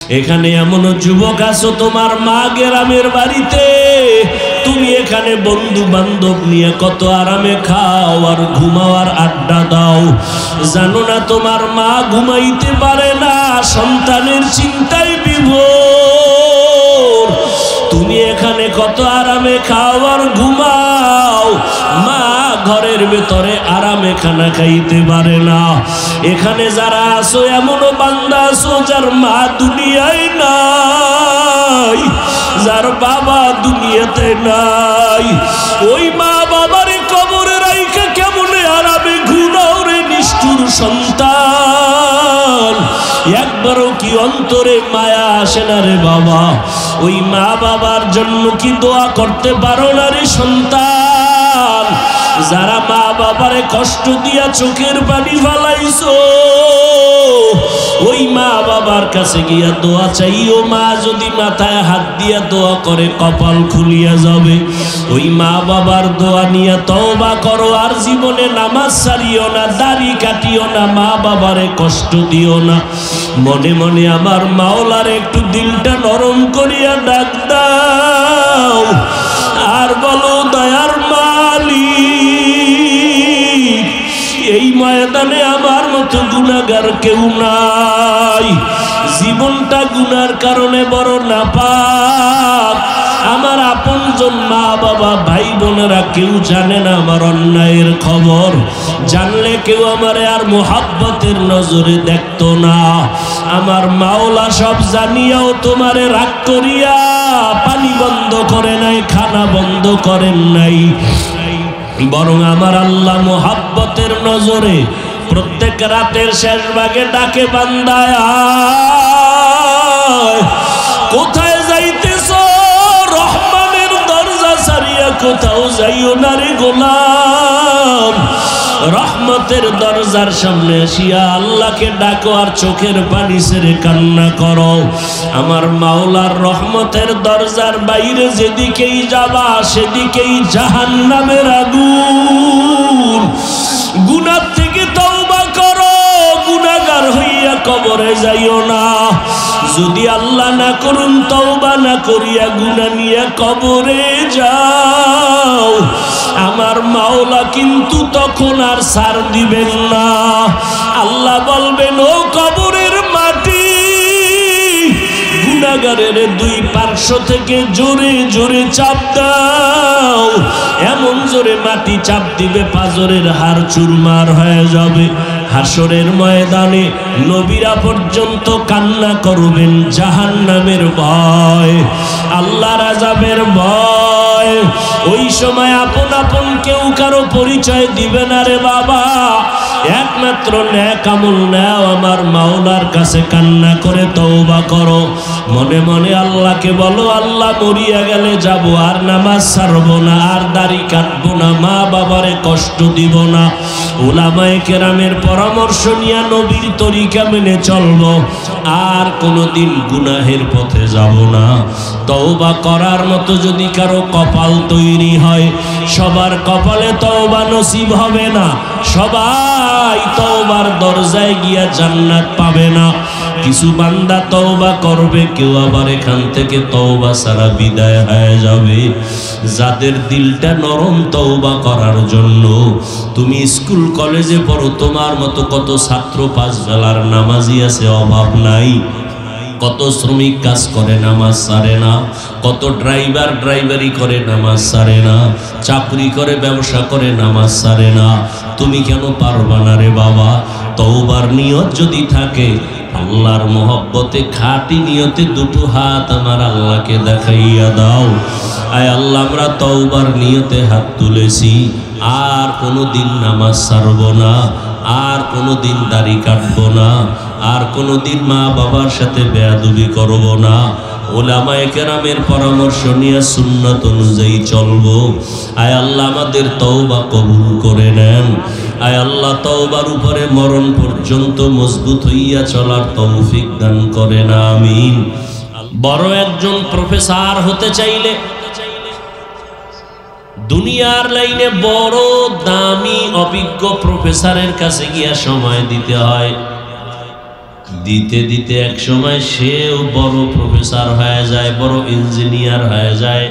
এখানে এমন যুবক আছো তোমার মা গ্রামের বাড়িতে, তুমি এখানে বন্ধু বান্ধব নিয়ে কত আরামে খাও আর ঘুমাও আর আড্ডা দাও। জানো না তোমার মা ঘুমাইতে পারে না, সন্তানের চিন্তায় বিভোর। তুমি এখানে কত আরামে খাও আর ঘুমাও, মা ঘরের ভেতরে আরামে খানা খাইতে পারে না। এখানে যারা আছো এমনও বান্দা আছো যার মা দুনিয়ায় নাই, যার বাবা দুনিয়াতে নাই। ওই মা বাবারে কবরে রাইখা কেমনে আরামে ঘুমাও রে নিষ্ঠুর সন্তান। একবারও কি অন্তরে মায়া আসে না রে বাবা? ওই মা বাবার জন্য কি দোয়া করতে পারো না রে সন্তান? যারা মা বাবারে কষ্ট দিয়া চোখের পানি ফালাইছো, ওই মা বাবার কাছে গিয়া দোয়া চাইও। মা যদি মাথায় হাত দিয়া দোয়া করে কপাল খুলিয়া যাবে। ওই মা বাবার দোয়া নিয়ে তওবা করো, আর জীবনে নামাজ ছাড়িও না, দাড়ি কাটিও না, মা বাবারে কষ্ট দিও না। মনে মনে আমার মাওলার একটু দিলটা নরম করিয়া ডাক দাও আর বলো, দয়ার মালিক, এই ময়দানে আমার মতো গুনাহগার কেউ নাই। জীবনটা গুনার কারণে বড় নাপাক। আমার আপনজন মা বাবা ভাই বোনেরা কেউ জানে না আমার অন্যায়ের খবর। জানলে কেউ আমারে আর মোহাব্বতের নজরে দেখতো না। আমার মাওলা সব জানিয়াও তোমারে রাগ করিয়া পানি বন্ধ করে নাই, খানা বন্ধ করেন নাই। বরং আমার আল্লাহ মোহাব্বতের নজরে প্রত্যেক রাতের শেষ ভাগে ডাকে, বান্দায় কোথায় যাইতেছ? রহমানের দরজা ছাড়িয়া কোথাও যাইও না রে গোলাম। রহমতের দরজার সামনে আসিয়া আল্লাহকে ডাকো আর চোখের পানি ছেড়ে কান্না করো। আমার মাওলার রহমতের দরজার বাইরে যেদিকেই যাবা সেদিকেই জাহান্নামের আগুন। গুনাহ থেকে তওবা করো, গুনাহগার হইয়া কবরে যাইও না। যদি আল্লাহ না করুন তওবা না করিয়া গুনাহ নিয়ে কবরে যাও, আমার মাওলা কিন্তু তখন আর ছাড় দিবেন না। আল্লাহ বলবেন, ও কবরের মাটি, গুনাহগারের দুই পার্শ্ব থেকে জোরে জোরে চাপ দাও। এমন জোরে মাটি চাপ দিবে পাজরের হাড় চুরমার হয়ে যাবে। হাসরের ময়দানে নবীরা পর্যন্ত কান্না করবেন জাহান্নামের ভয়, আল্লাহর আযাবের ভয়। ওই সময় আপন আপন কেউ কারো পরিচয় দিবে না রে বাবা। একমাত্র নেক আমল নাও, আমার মাওলার কাছে কান্না করে তওবা করো। মনে মনে আল্লাহকে বলো, আল্লাহ মরিয়া গেলে যাব, আর নামাজ ছাড়বো না, আর দাড়ি কাটবো না, মা বাবারে কষ্ট দিব না। উলামায়ে কেরামের পরামর্শ নিয়ে নবীর তরিকা মেনে চলবো, আর কোনোদিন গুনাহের পথে যাব না। তওবা করার মতো যদি কারো কপাল তৈরি হয়, সবার কপালে তওবা নসিব হবে না। সবাই তওবার দরজায় গিয়া জান্নাত পাবে না। কিছু বান্দা তওবা করবে, কেউ আবার এখান থেকে তওবা ছাড়া বিদায় হয়ে যাবে। যাদের দিলটা নরম তওবা করার জন্য, তুমি স্কুল কলেজে পড়ো, তোমার মতো কত ছাত্র পাঁচ বেলার নামাজি আছে, অভাব নাই। কত শ্রমিক কাজ করে নামাজ ছাড়ে না, কত ড্রাইভার ড্রাইভারি করে নামাজ ছাড়ে না, চাকরি করে ব্যবসা করে নামাজ ছাড়ে না। তুমি কেন পারবা না রে বাবা? তওবার নিয়ত যদি থাকে, আল্লাহর মহব্বতে খাঁটি নিয়তে দুটো হাত আমার আল্লাহকে দেখাইয়া দাও। আয় আল্লাহ, আমরা তওবার নিয়তে হাত তুলেছি, আর কোনোদিন নামাজ ছাড়ব না, আর কোনোদিন দাড়ি কাটবো না, আর কোনোদিন মা বাবার সাথে বেয়াদবি করব না। উলামায়ে কেরামের পরামর্শ নিয়ে সুন্নাত অনুযায়ী চলবো। আয় আল্লাহ, আমাদের তওবা কবুল করে নেন। আয় আল্লাহ, তওবার উপরে মরণ পর্যন্ত মজবুত হইয়া চলার তৌফিক দান করেন, আমিন। বড় একজন প্রফেসর হতে চাইলে দুনিয়ার লাইনে বড় দামি অভিজ্ঞ প্রফেসরের কাছে গিয়া সময় দিতে হয়। দিতে দিতে এক সময় সেও বড় প্রফেসর হয়ে যায়, বড় ইঞ্জিনিয়ার হয়ে যায়।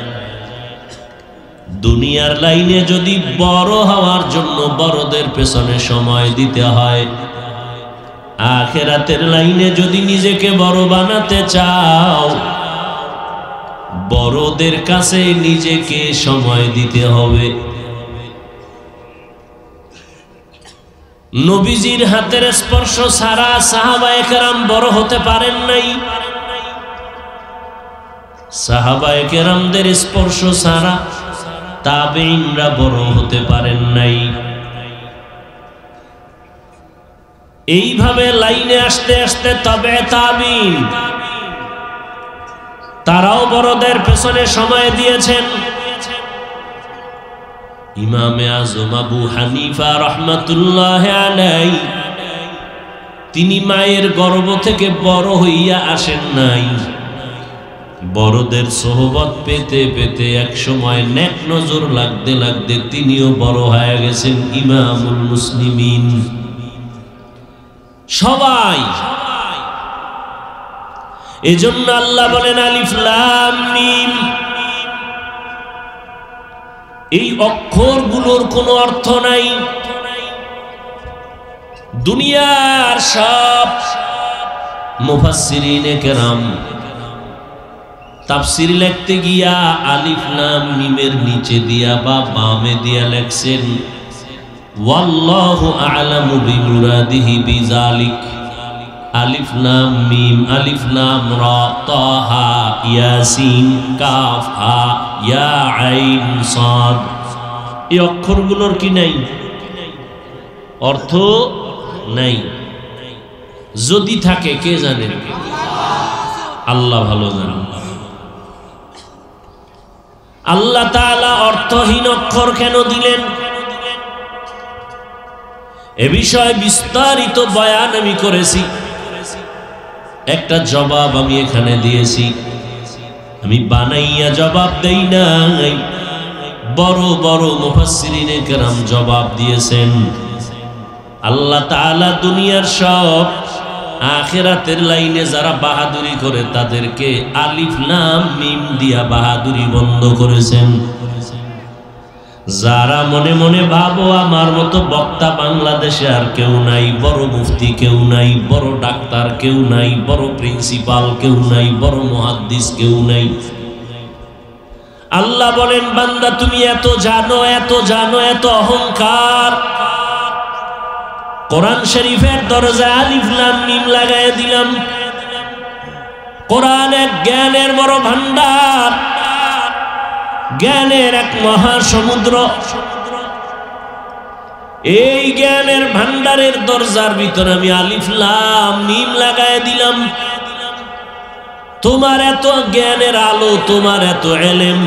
দুনিয়ার লাইনে যদি বড় হওয়ার জন্য বড়দের পেছনে সময় দিতে হয়, আখিরাতের লাইনে যদি নিজেকে বড় বানাতে চাও, বড়দের কাছে নিজেকে সময় দিতে হবে। নবীজির হাতের স্পর্শ ছাড়া সাহাবায়ে কেরাম বড় হতে পারেন নাই। সাহাবায়ে কেরামদের স্পর্শ ছাড়া তাবেঈনরা বড় হতে পারেন নাই। এইভাবে লাইনে আসতে আসতে তবে তাবেঈন তারাও বড়দের পেছনে সময় দিয়েছেন। ইমামে আজম আবু হানিফা রাহমাতুল্লাহি আলাইহি তিনি মায়ের গর্ভ থেকে বড় হইয়া আসেন নাই। বড়দের সোহবত পেতে পেতে এক সময় নেক নজর লাগতে লাগতে তিনিও বড় হয়ে গেছেন ইমামুল মুসলিমিন। সবাই এজন্য আল্লাহ বলেন আলিফ লাম মিম, এই অক্ষরগুলোর কোনো অর্থ নাই। দুনিয়ার সব মুফাসসিরিনে কেরাম তাফসীর লিখতে গিয়া আলিফ লাম মিমের নিচে দিয়া বা বামে দিয়া লেখছেন ওয়াল্লাহু আ'লামু বিমুরাদিহি বিযালিক। আলিফ লাম মিম, আলিফ লাম রা, তাহা, ইয়াসিন, কাফ, হা, ইয়া আইন, সাদ, এই অক্ষরগুলোর কি নাই? অর্থ নাই। যদি থাকে কে জানেন? আল্লাহ ভালো জানেন। আল্লাহ তাআলা অর্থহীন অক্ষর কেন দিলেন? এ বিষয়ে বিস্তারিত বয়ান আমি করেছি, একটা জবাব আমি এখানে দিয়েছি। আমি বানাইয়া জবাব দেই নাই, বড় বড় মুফাসসিরিনে কেরাম জবাব দিয়েছেন। আল্লাহ তাআলা দুনিয়ার সব আখিরাতের লাইনে যারা বাহাদুরি করে তাদেরকে আলিফ লাম মিম দিয়া বাহাদুরি বন্ধ করেছেন। যারা মনে মনে ভাবো আমার মতো বক্তা বাংলাদেশে আর কেউ নাই, বড় মুফতি কেউ নাই, বড় ডাক্তার কেউ নাই, বড় প্রিন্সিপাল কেউ নাই, বড় মুহাদ্দিস কেউ নাই, আল্লাহ বলেন বান্দা তুমি এত জানো, এত জানো, এত অহংকার। কোরআন শরীফের দরজায় আলিফ লাম মিম লাগায় দিলাম। কোরআন এক জ্ঞানের বড় ভান্ডার, জ্ঞানের এক মহাসমুদ্র। এই জ্ঞানের ভান্ডারের দরজার ভিতরে আমি আলিফ লাম মিম লাগায় দিলাম। তোমার এত জ্ঞানের আলো, তোমার এত ইলম,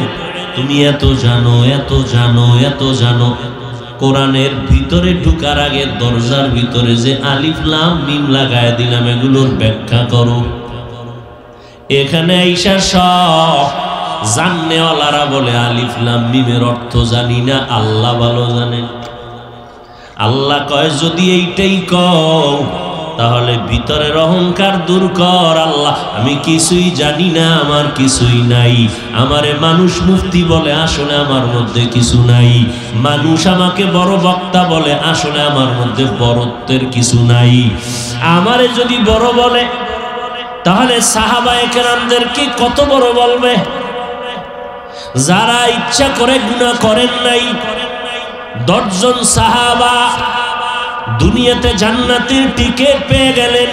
তুমি এত জানো, এত জানো, এত জানো। কোরআনের ভিতরে ঢুকার আগে দরজার ভিতরে যে আলিফ লাম মিম লাগায় দিলাম, এগুলোর ব্যাখ্যা করো। এখানে আইসা সব জাননেওয়ালারা বলে আলিফ লাম মিমের অর্থ জানি না, আল্লাহ ভালো জানেন। আল্লাহ কয় যদি এইটাই কও তাহলে ভিতরের অহংকার দূর কর। আল্লাহ আমি কিছুই জানি না, আমার কিছুই নাই। আমারে মানুষ মুফতি বলে, আসলে আমার মধ্যে কিছু নাই। মানুষ আমাকে বড় বক্তা বলে, আসলে আমার মধ্যে বড়ত্বের কিছু নাই। আমারে যদি বড় বলে তাহলে সাহাবায়ে কেরামদেরকে কত বড় বলবে? যারা ইচ্ছা করে গুনাহ করেন নাই, 10 জন সাহাবা দুনিয়াতে জান্নাতের টিকিট পেয়ে গেলেন।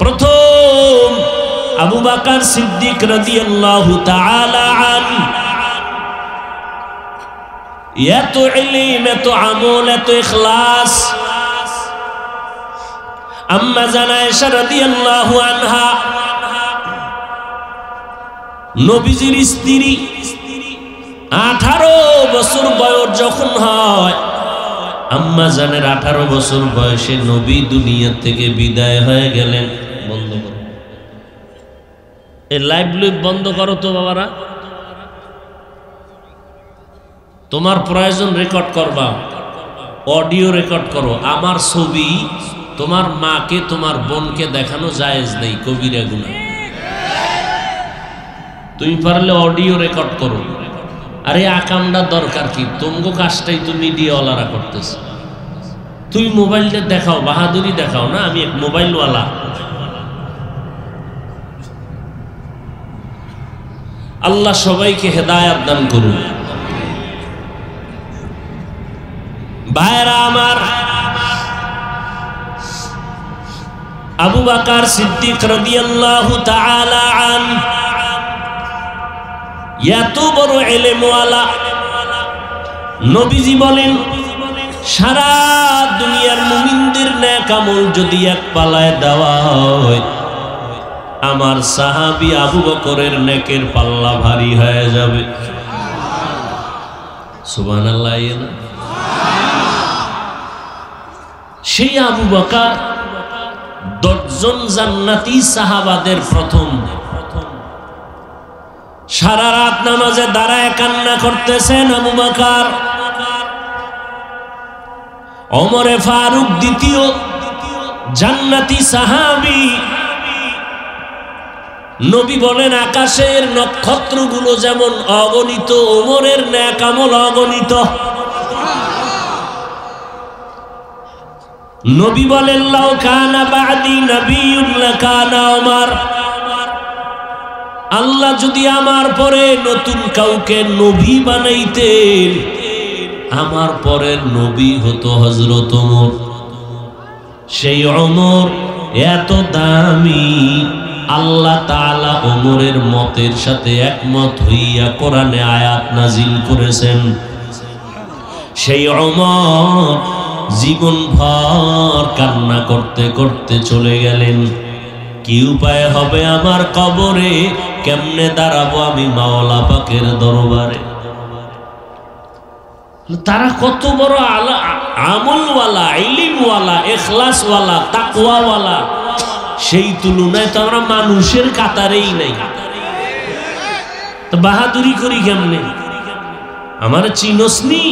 প্রথম আবু বকর সিদ্দিক রাদিয়াল্লাহু তাআলা আনহু, এত ইলম, এত আমল, এত ইখলাস। আম্মা জান আয়েশা রাদিয়াল্লাহু আনহা নবীজির স্ত্রী, 18 বছর বয়স যখন হয়, আম্মা জানের 18 বছর বয়সে নবী দুনিয়া থেকে বিদায় হয়ে গেলেন। বন্ধ করো এই লাইভ বন্ধ করো তো বাবারা। তোমার প্রয়োজন রেকর্ড করবা, অডিও রেকর্ড করো। আমার ছবি তোমার মাকে তোমার বোনকে দেখানো জায়েজ নেই, কবিরা গুনাহ। তুমি পারলে অডিও রেকর্ড করো। আরে আকামটা দরকার কি? তোমাকে কাজটাই তো মিডিয়াওয়ালারা করতেছে। তুমি মোবাইলটা দেখাও, বাহাদুরি দেখাও না, আমি এক মোবাইলওয়ালা। আল্লাহ সবাইকে হেদায়েত দান করুন। ভাইরা আমার, আবু বকর সিদ্দিক রাদিয়াল্লাহু তাআলা আনহু এত বড় ইলমওয়ালা। নবীজি বলেন, সারা দুনিয়ার মুমিনদের নেক আমল যদি এক পাল্লায় দেওয়া হয়, আমার সাহাবী আবু বকরের নেকের পাল্লা ভারী হয়ে যাবে। সুবহানাল্লাহ। সেই আবু বকর 10 জন জান্নাতি সাহাবাদের প্রথম। সারা রাত নামাজে দাঁড়ায় কান্না করতেছেন আবু বকর। ওমরে ফারুক দ্বিতীয় জান্নাতি সাহাবী। নবী বলেন, আকাশের নক্ষত্রগুলো যেমন অগণিত, ওমরের নেক আমল অগণিত। নবী বলেন, লাউ কানা বাদি নবিয়্যুন লাকানা ওমর। আল্লাহ যদি আমার পরে নতুন কাউকে নবী বানাইতেন, আমার পরের নবী হতো হযরত ওমর। সেই ওমর এত দামি, আল্লাহ তাআলা ওমরের মতের সাথে একমত হইয়া কোরআনে আয়াত নাজিল করেছেন। সেই ওমর জীবনভর কান্না করতে করতে চলে গেলেন। কি উপায় হবে আমার কবরে? কেমনে দাঁড়াবো আমি মাওলা পাকের দরবারে? তারা কত বড় আমলওয়ালা, ইলমওয়ালা, ইখলাসওয়ালা, তাকওয়াওয়ালা। সেই তুলনায় তো আমরা মানুষের কাতারেই নাই। তো বাহাদুরি করি কেমনে? আমার চিনসনি?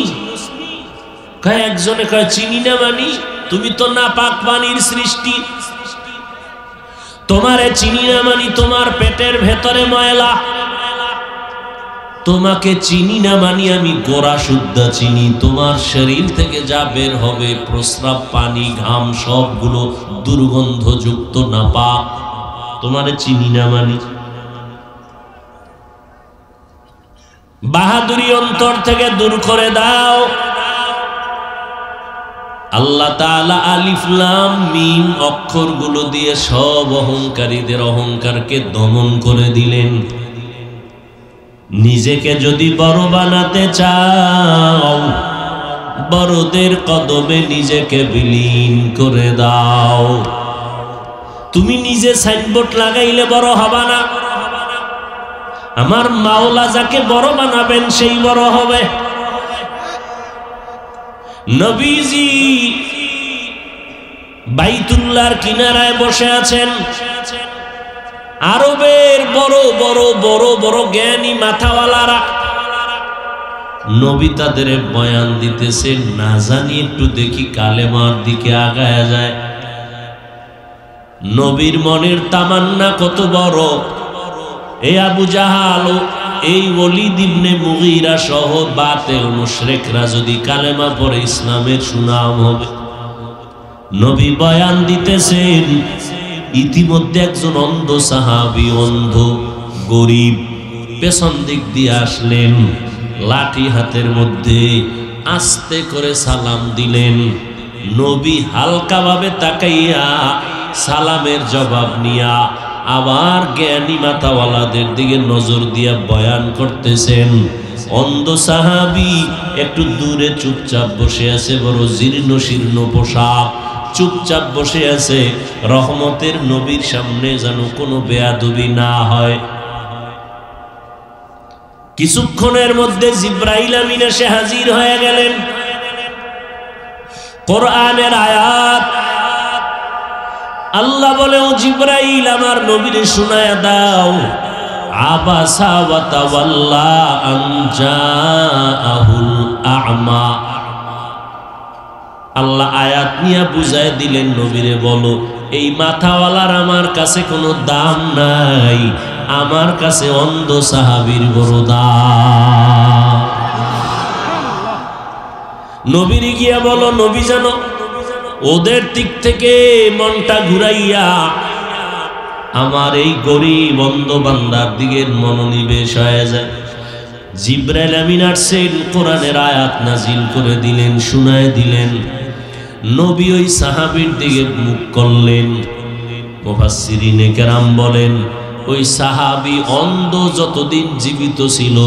কয় একজনে কয় চিনি না মানি, তুমি তো নাপাক পানির সৃষ্টি। তোমারে চিনি না মানি তোমার পেটের ভেতরে ময়লা। তোমাকে চিনি না মানি আমি গোড়া শুদ্ধ চিনি। তোমার শরীর থেকে যা বের হবে, প্রস্রাব, পানি, ঘাম, সবগুলো দুর্গন্ধযুক্ত নাপাক। তোমারে চিনি না মানি। বাহাদুরি অন্তর থেকে দূর করে দাও। আল্লাহ তাআলা আলিফ লাম মিম অক্ষরগুলো দিয়ে সব অহংকারীদের অহংকারকে দমন করে দিলেন। নিজেকে যদি বড় বানাতে চাও, বড়দের কদমে নিজেকে বিলীন করে দাও। তুমি নিজে সাইনবোর্ড লাগাইলে বড় হবা না। আমার মাওলা যাকে বড় বানাবেন সেই বড় হবে। নবীজি বাইতুল্লাহর কিনারায় বসে আছেন। আরবের বড় বড় বড় বড় জ্ঞানী মাথাওয়ালারা নবী তাদের বয়ান দিতেছেন। না জানি একটু দেখি কালেমার দিকে আগায়া যায়। নবীর মনের তামান্না কত বড়! এই আবু জাহাল, এই ওলীদ ইবনে মুগীরা সহ বাতিল মুশরিকরা যদি কালেমা পড়ে ইসলামের সুনাম হবে। নবী বয়ান দিতেছেন। ইতিমধ্যে একজন অন্ধ সাহাবী, অন্ধ গরিব, পেছন দিক দিয়ে আসলেন। লাঠি হাতের মধ্যে আস্তে করে সালাম দিলেন। নবী হালকাভাবে তাকাইয়া সালামের জবাব নিয়া আবার জ্ঞানী মাথাওয়ালাদের দিকে নজর দিয়া বয়ান করতেছেন। অন্ধ সাহাবী একটু দূরে চুপচাপ বসে আছে, বড় জীর্ণ শীর্ণ পোশাক, চুপচাপ বসে আছে। রহমতের নবীর সামনে যেন কোনো বেয়াদবি না হয়। কিছুক্ষণের মধ্যে জিব্রাইল আমিন এসে হাজির হয়ে গেলেন। কোরআনের আয়াত। আল্লাহ বলে, ও জিব্রাইল আমার নবীরে শোনায়া দাও। আবাসা ওয়া তাওয়াল্লা আন জাআহুল আ'মা। আল্লাহ আয়াত নিয়ে বুঝায় দিলেন, নবীরে বলো এই মাথাওয়ালার আমার কাছে কোনো দাম নাই, আমার কাছে অন্ধ সাহাবীর বড় দাম। নবীরে গিয়া বলো, নবী জানো ওদের দিক থেকে মনটা ঘুরাইয়া আমার এই গরিব অন্ধ বান্দার দিকে মনোনিবেশ হয়ে যায়। জিবরাইল আমিন আসছেন, কোরআনের আয়াত নাজিল করে দিলেন, শুনায় দিলেন। নবী ওই সাহাবীর দিকে মুখ করলেন। মুফাসসিরিনে কেরাম বলেন, ওই সাহাবী অন্ধ যতদিন জীবিত ছিল,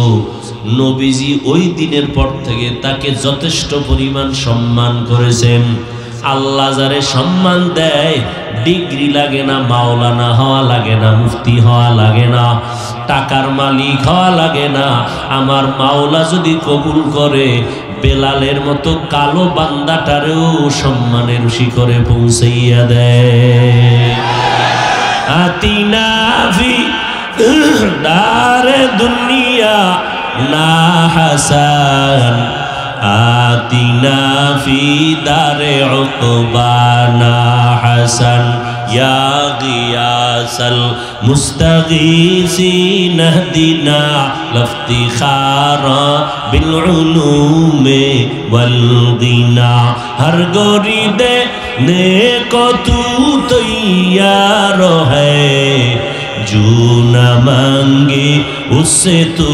নবীজি ওই দিনের পর থেকে তাকে যথেষ্ট পরিমাণ সম্মান করেছেন। আল্লাহ যারে সম্মান দেয়, ডিগ্রি লাগে না, মাওলানা হওয়া লাগে না, মুফতি হওয়া লাগে না, টাকার মালিক হওয়া লাগে না। আমার মাওলা যদি কবুল করে, বেলালের মতো কালো বান্দাটারেও সম্মানের শিখরে পৌঁছাইয়া দেয়। আতিনা ফি দারে দুনিয়া না হাসান, আতিনা ফি দারে উকবানা হাসান, ইয়া গিয়াসাল মুস্তাগীসিন ইহদিনা লফতিখারা বিল উলুমে ওয়াল গিনা। হর গরিদে নেকো তু তৈয়ার হ্যায়, जो न मांगे उससे तू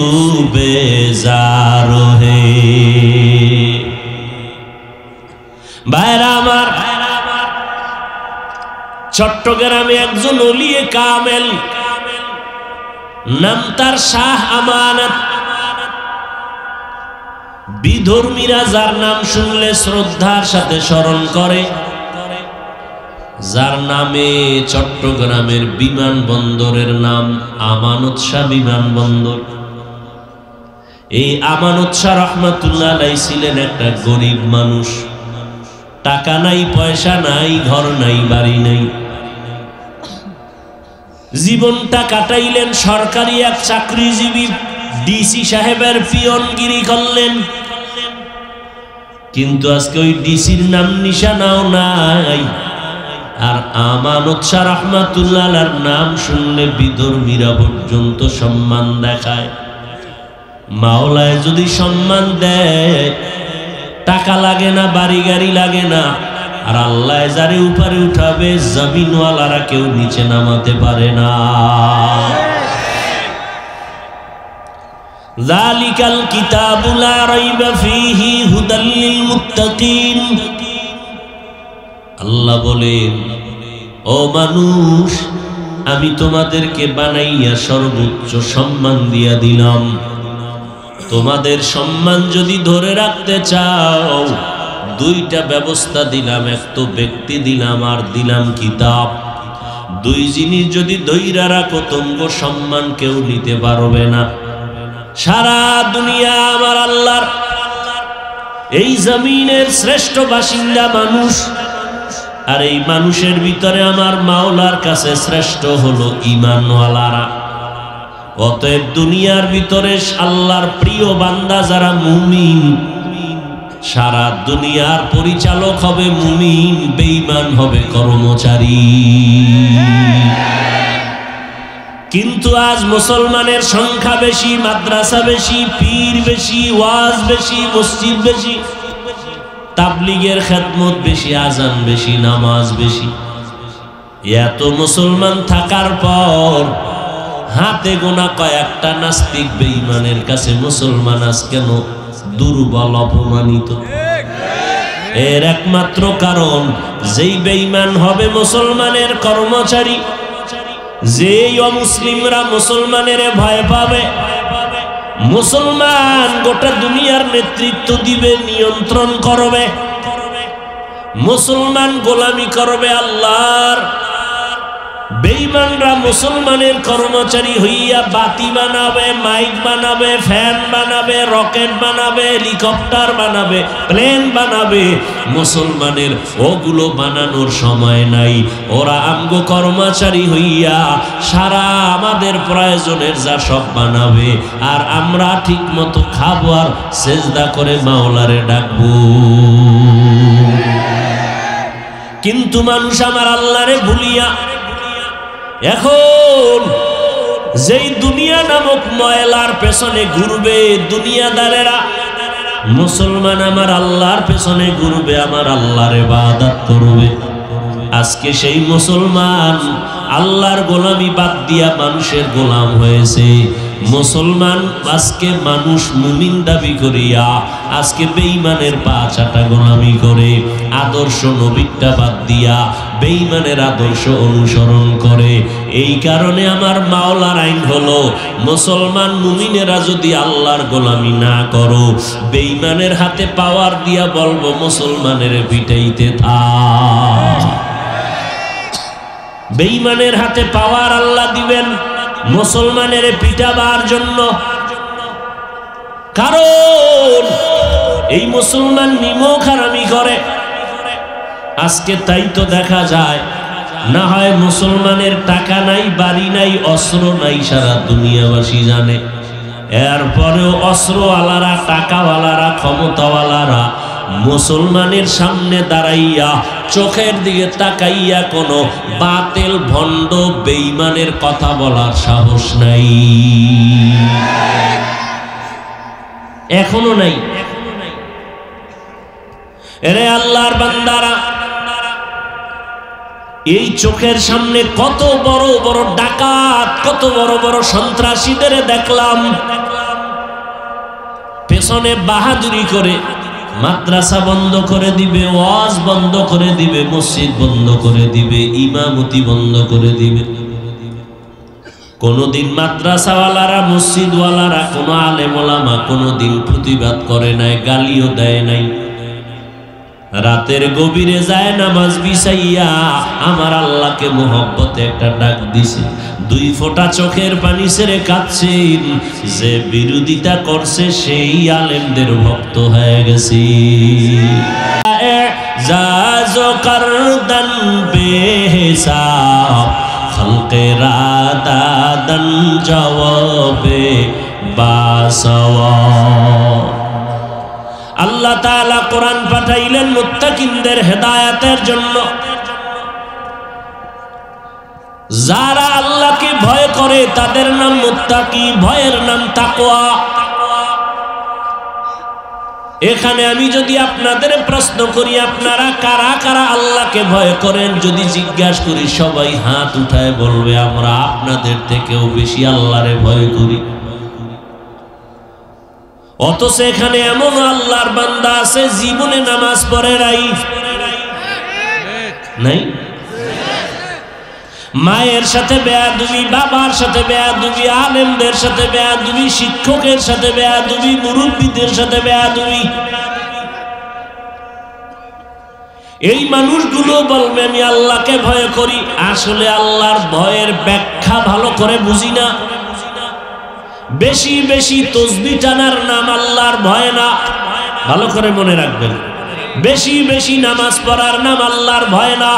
बेजार है। ভাইরা আমার, চট্টগ্রামে একজন ওলিয়ে কামেল, নাম তার শাহ আমানত। বিধর্মীরা যার নাম শুনলে শ্রদ্ধার সাথে স্মরণ করে, যার নামে চট্টগ্রামের বিমানবন্দরের নাম আমানত শাহ বিমানবন্দর। এই আমানত শাহ রহমাতুল্লাহ আলাইহি ছিলেন একটা গরিব মানুষ, টাকা নাই, পয়সা নাই, ঘর নাই, বাড়ি নাই। জীবনটা কাটাইলেন সরকারি এক চাকরিজীবী ডিসি সাহেবের পিয়নগিরি করলেন। কিন্তু আজকে ওই ডিসির নাম নিশানাও নাই। আর আমানত শাহ রহমাতুল্লাহর নাম শুনলে বিধর্মীরা পর্যন্ত সম্মান দেখায়। মাওলায় যদি সম্মান দেয়, টাকা লাগে না, বাড়ি গাড়ি লাগে না। আর আল্লাহ যারে উপরে উঠাবে, জমিনওয়ালারা কেউ নিচে নামাতে পারে না। যালিকাল কিতাবু লা রাইবা ফীহি হুদাল লিল মুত্তাকিন। আল্লাহ বলেন, ও মানুষ, আমি তোমাদেরকে বানাইয়া সর্বোচ্চ সম্মান দিয়া দিলাম। তোমাদের সম্মান যদি ধরে রাখতে চাও, দুইটা ব্যবস্থা দিলাম, এক তো ব্যক্তি দিলাম আর দিলাম কিতাব। দুই জিনিস যদি ধইরা রাখো, তোমার সম্মান কেউ নিতে পারবে না। সারা দুনিয়া আমার আল্লাহর, এই জমিনের শ্রেষ্ঠ বাসিন্দা মানুষ। আর এই মানুষের ভিতরে আমার মাওলার কাছে শ্রেষ্ঠ হলো ঈমানওয়ালারা। অতএব দুনিয়ার ভিতরে আল্লাহর প্রিয় বান্দা যারা মুমিন, সারা দুনিয়ার পরিচালক হবে মুমিন, বেঈমান হবে কর্মচারী। কিন্তু আজ মুসলমানের সংখ্যা বেশি, মাদ্রাসা বেশি, পীর বেশি, ওয়াজ বেশি, মসজিদ বেশি, তাবলীগের খেদমত বেশি, আজান বেশি, নামাজ বেশি। এত মুসলমান থাকার পর হাতে গোনা কয়েকটা নাস্তিক বেঈমানের কাছে মুসলমান আজ কেন দুর্বল, অপমানিত? এর একমাত্র কারণ, যেই বেঈমান হবে মুসলমানের কর্মচারী, যেই অমুসলিমরা মুসলমানের ভয় পাবে, মুসলমান গোটা দুনিয়ার নেতৃত্ব দিবে, নিয়ন্ত্রণ করবে। মুসলমান গোলামি করবে আল্লাহর। বেঈমানরা মুসলমানের কর্মচারী হইয়া বাতি বানাবে, মাইক বানাবে, ফ্যান বানাবে, রকেট বানাবে, হেলিকপ্টার বানাবে, প্লেন বানাবে। মুসলমানের ওগুলো বানানোর সময় নাই। ওরা আমগো কর্মচারী হইয়া সারা আমাদের প্রয়োজনের যা সব বানাবে, আর আমরা ঠিক মতো খাবো আর সেজদা করে মাওলারে ডাকবো। কিন্তু মানুষ আমার আল্লাহরে ভুলিয়া এখন যেই দুনিয়া নামক ময়লার পেছনে ঘুরবে দুনিয়াদারেরা, মুসলমান আমার আল্লাহর পেছনে ঘুরবে, আমার আল্লাহর ইবাদত করবে। আজকে সেই মুসলমান আল্লাহর গোলামি বাদ দিয়া মানুষের গোলাম হয়েছে। মুসলমান আজকে মানুষ মুমিন দাবি করিয়া আজকে বেঈমানের পা চাটা গোলামি করে, আদর্শ নবীটা বাদ দিয়া বেঈমানের আদর্শ অনুসরণ করে। এই কারণে আমার মাওলার আইন হলো, মুসলমান মুমিনেরা যদি আল্লাহর গোলামি না করো, বেঈমানের হাতে পাওয়ার দিয়া বলবো মুসলমানের পিটাইতে থাক। বেঈমানের হাতে পাওয়ার আল্লাহ দিবেন মুসলমানের পিটাবার জন্য, কারণ এই মুসলমান নিমক হারামি করে। আজকে তাই তো দেখা যায়, না হয় মুসলমানের টাকা নাই, বাড়ি নাই, অস্ত্র নাই, সারা দুনিয়াবাসী জানে। এরপরেও অস্ত্রওয়ালারা, টাকাওয়ালারা, ক্ষমতাওয়ালারা মুসলমানের সামনে দাঁড়াইয়া চোখের দিকে তাকাইয়া কোনো বাতিল ভণ্ড বেঈমানের কথা বলার সাহস নাই, এখনো নাই। এরে আল্লাহর বান্দারা, এই চোখের সামনে কত বড় বড় ডাকাত, কত বড় বড় সন্ত্রাসীদের দেখলাম পেছনে বাহাদুরি করে মাদ্রাসা বন্ধ করে দিবে, ওয়াজ বন্ধ করে দিবে, মসজিদ বন্ধ করে দিবে, ইমামতি বন্ধ করে দিবে। কোনদিন মাদ্রাসাওয়ালারা, মসজিদওয়ালারা, কোন আলেম ওলামা কোনদিন প্রতিবাদ করে নাই, গালিও দেয় নাই। রাতের গভীরে যায় নামাজ বিছাইয়া আমার আল্লাহকে মোহব্বতে একটা ডাক দিছে, দুই ফোঁটা চোখের পানি ছেড়ে কাঁদছেন। যে বিরোধিতা করছে সেই আলেমদের ভক্ত হয়ে গেছে। জাজো করদন বেহিসাব খলকে রাদাদন জওয়াবে বাসওয়াব। আল্লাহ তাআলা কোরআন পাঠাইলেন মুত্তাকিনদের হেদায়েতের জন্য। যারা আল্লাহকে ভয় করে তাদের নাম মুত্তাকি, ভয়ের নাম তাকওয়া। এখানে আমি যদি আপনাদের প্রশ্ন করি, আপনারা কারা কারা আল্লাহকে ভয় করেন, যদি জিজ্ঞাসা করি সবাই হাত উঠায় বলবে আমরা আপনাদের থেকেও বেশি আল্লাহরে ভয় করি। অথচ এখানে এমন আল্লাহর বান্দা আছে জীবনে নামাজ পড়ে নাই, মায়ের সাথে বেয়াদবি, বাবার সাথে বেয়াদবি, আলেমদের সাথে বেয়াদবি, শিক্ষকের সাথে বেয়াদবি, মুরব্বীদের সাথে বেয়াদবি। এই মানুষগুলো বলবে আমি আল্লাহকে ভয় করি, আসলে আল্লাহর ভয়ের ব্যাখ্যা ভালো করে বুঝি না। বেশি বেশি তসবিহ টানার নাম আল্লাহর ভয় না, ভালো করে মনে রাখবেন। বেশি বেশি নামাজ পড়ার নাম আল্লাহর ভয় না,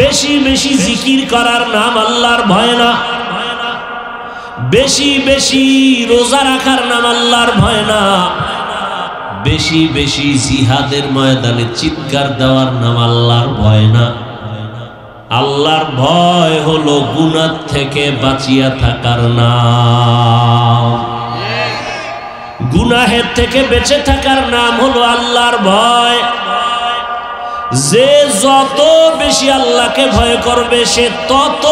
বেশি বেশি জিকির করার নাম আল্লাহর ভয় না, বেশি বেশি রোজা রাখার নাম আল্লাহর ভয় না, বেশি বেশি জিহাদের ময়দানে চিৎকার দেওয়ার নাম আল্লাহর ভয় না। আল্লাহর ভয় হলো গুনাহ থেকে বাঁচিয়া থাকার নাম, গুনাহের থেকে বেঁচে থাকার নাম হলো আল্লাহর ভয়। যে যত বেশি আল্লাহকে ভয় করবে সে তত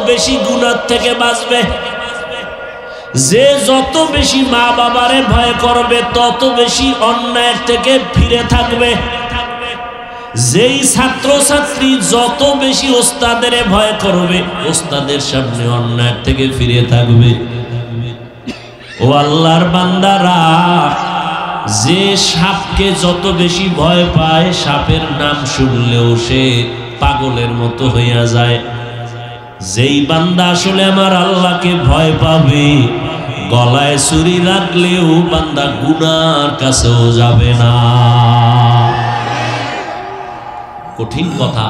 বেশি গুনাহ থেকে বাঁচবে। যে যত বেশি মা বাবারে ভয় করবে তত বেশি অন্যায়ের থেকে ফিরে থাকবে। যেই ছাত্র ছাত্রী যত বেশি ওস্তাদের ভয় করবে ওস্তাদের সামনে অন্যায় থেকে ফিরে থাকবে। ও আল্লাহর বান্দারা, যে সাপকে যত বেশি ভয় পায় সাপের নাম শুনলেও সে পাগলের মতো হইয়া যায়। যেই বান্দা আসলে আমার আল্লাহকে ভয় পাবে, গলায় ছুরি লাগলেও বান্দা গুনার কাছেও যাবে না। কঠিন কথা।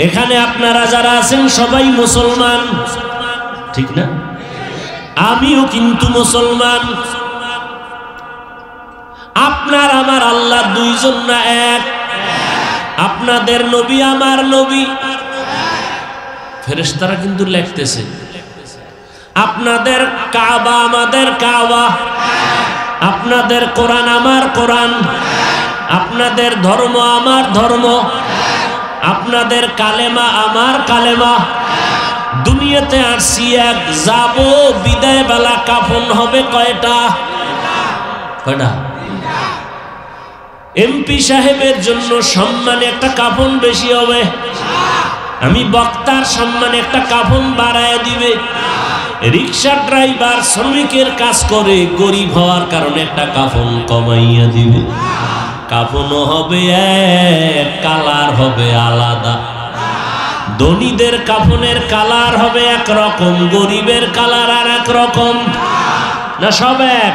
এখানে আপনারা যারা আছেন সবাই মুসলমান, ঠিক না? আমিও কিন্তু মুসলমান। আপনার আমার আল্লাহ দুইজন না এক? আপনাদের নবী আমার নবী, ফেরেশতারা কিন্তু লিখতেছে। আপনাদের কাবা আমাদের কাবা, আপনাদের কোরআন আমার কোরআন, আপনাদের ধর্ম আমার ধর্ম, আপনাদের কালেমা আমার কালেমা। দুনিয়াতে আসছি এক, যাব বিদায় বেলা কাফন হবে কয়টা? কয়টা? এমপি সাহেবের জন্য সম্মানে একটা কাফন বেশি হবে, আমি বক্তার সম্মানে একটা কাফন বাড়ায় দিবে। রিক্সা ড্রাইভার শ্রমিকের কাজ করে, গরিব হওয়ার কারণে একটা কাফন কমাইয়া দিবে। কাফনও হবে এক, কালার হবে আলাদা। ধনীদের কাফনের কালার হবে এক রকম, গরিবের কালার আর এক রকম। না সব এক?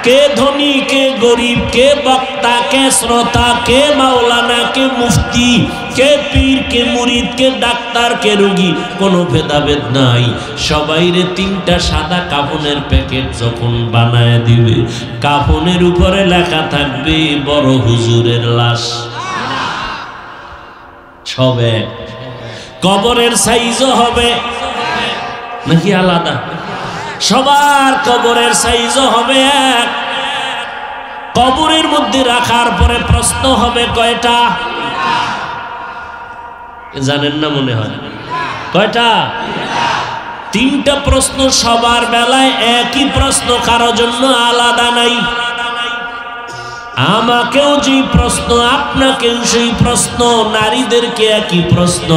কে ধনী কে গরিব, কে বক্তা কে শ্রোতা, কে মাওলানা কে মুফতি, কে পীর কে মুরিদ, কে ডাক্তার কে রোগী, কোনো ভেদাভেদ নাই। সবাইরে তিনটা সাদা কাফনের প্যাকেট যখন বানায় দিবে, কাফনের উপরে লেখা থাকবে বড় হুজুরের লাশ। সব এক। কবরের সাইজও হবে নাকি আলাদা? সবার কবরের সাইজও হবে এক। কবরের মধ্যে রাখার পরে প্রশ্ন হবে কয়টা? জানেন না মনে হয়? কয়টা? তিনটা প্রশ্ন। সবার বেলায় একই প্রশ্ন, কারো জন্য আলাদা নাই। আমাকেও যেই প্রশ্ন, আপনাকেও সেই প্রশ্ন, নারীদেরকে একই প্রশ্ন।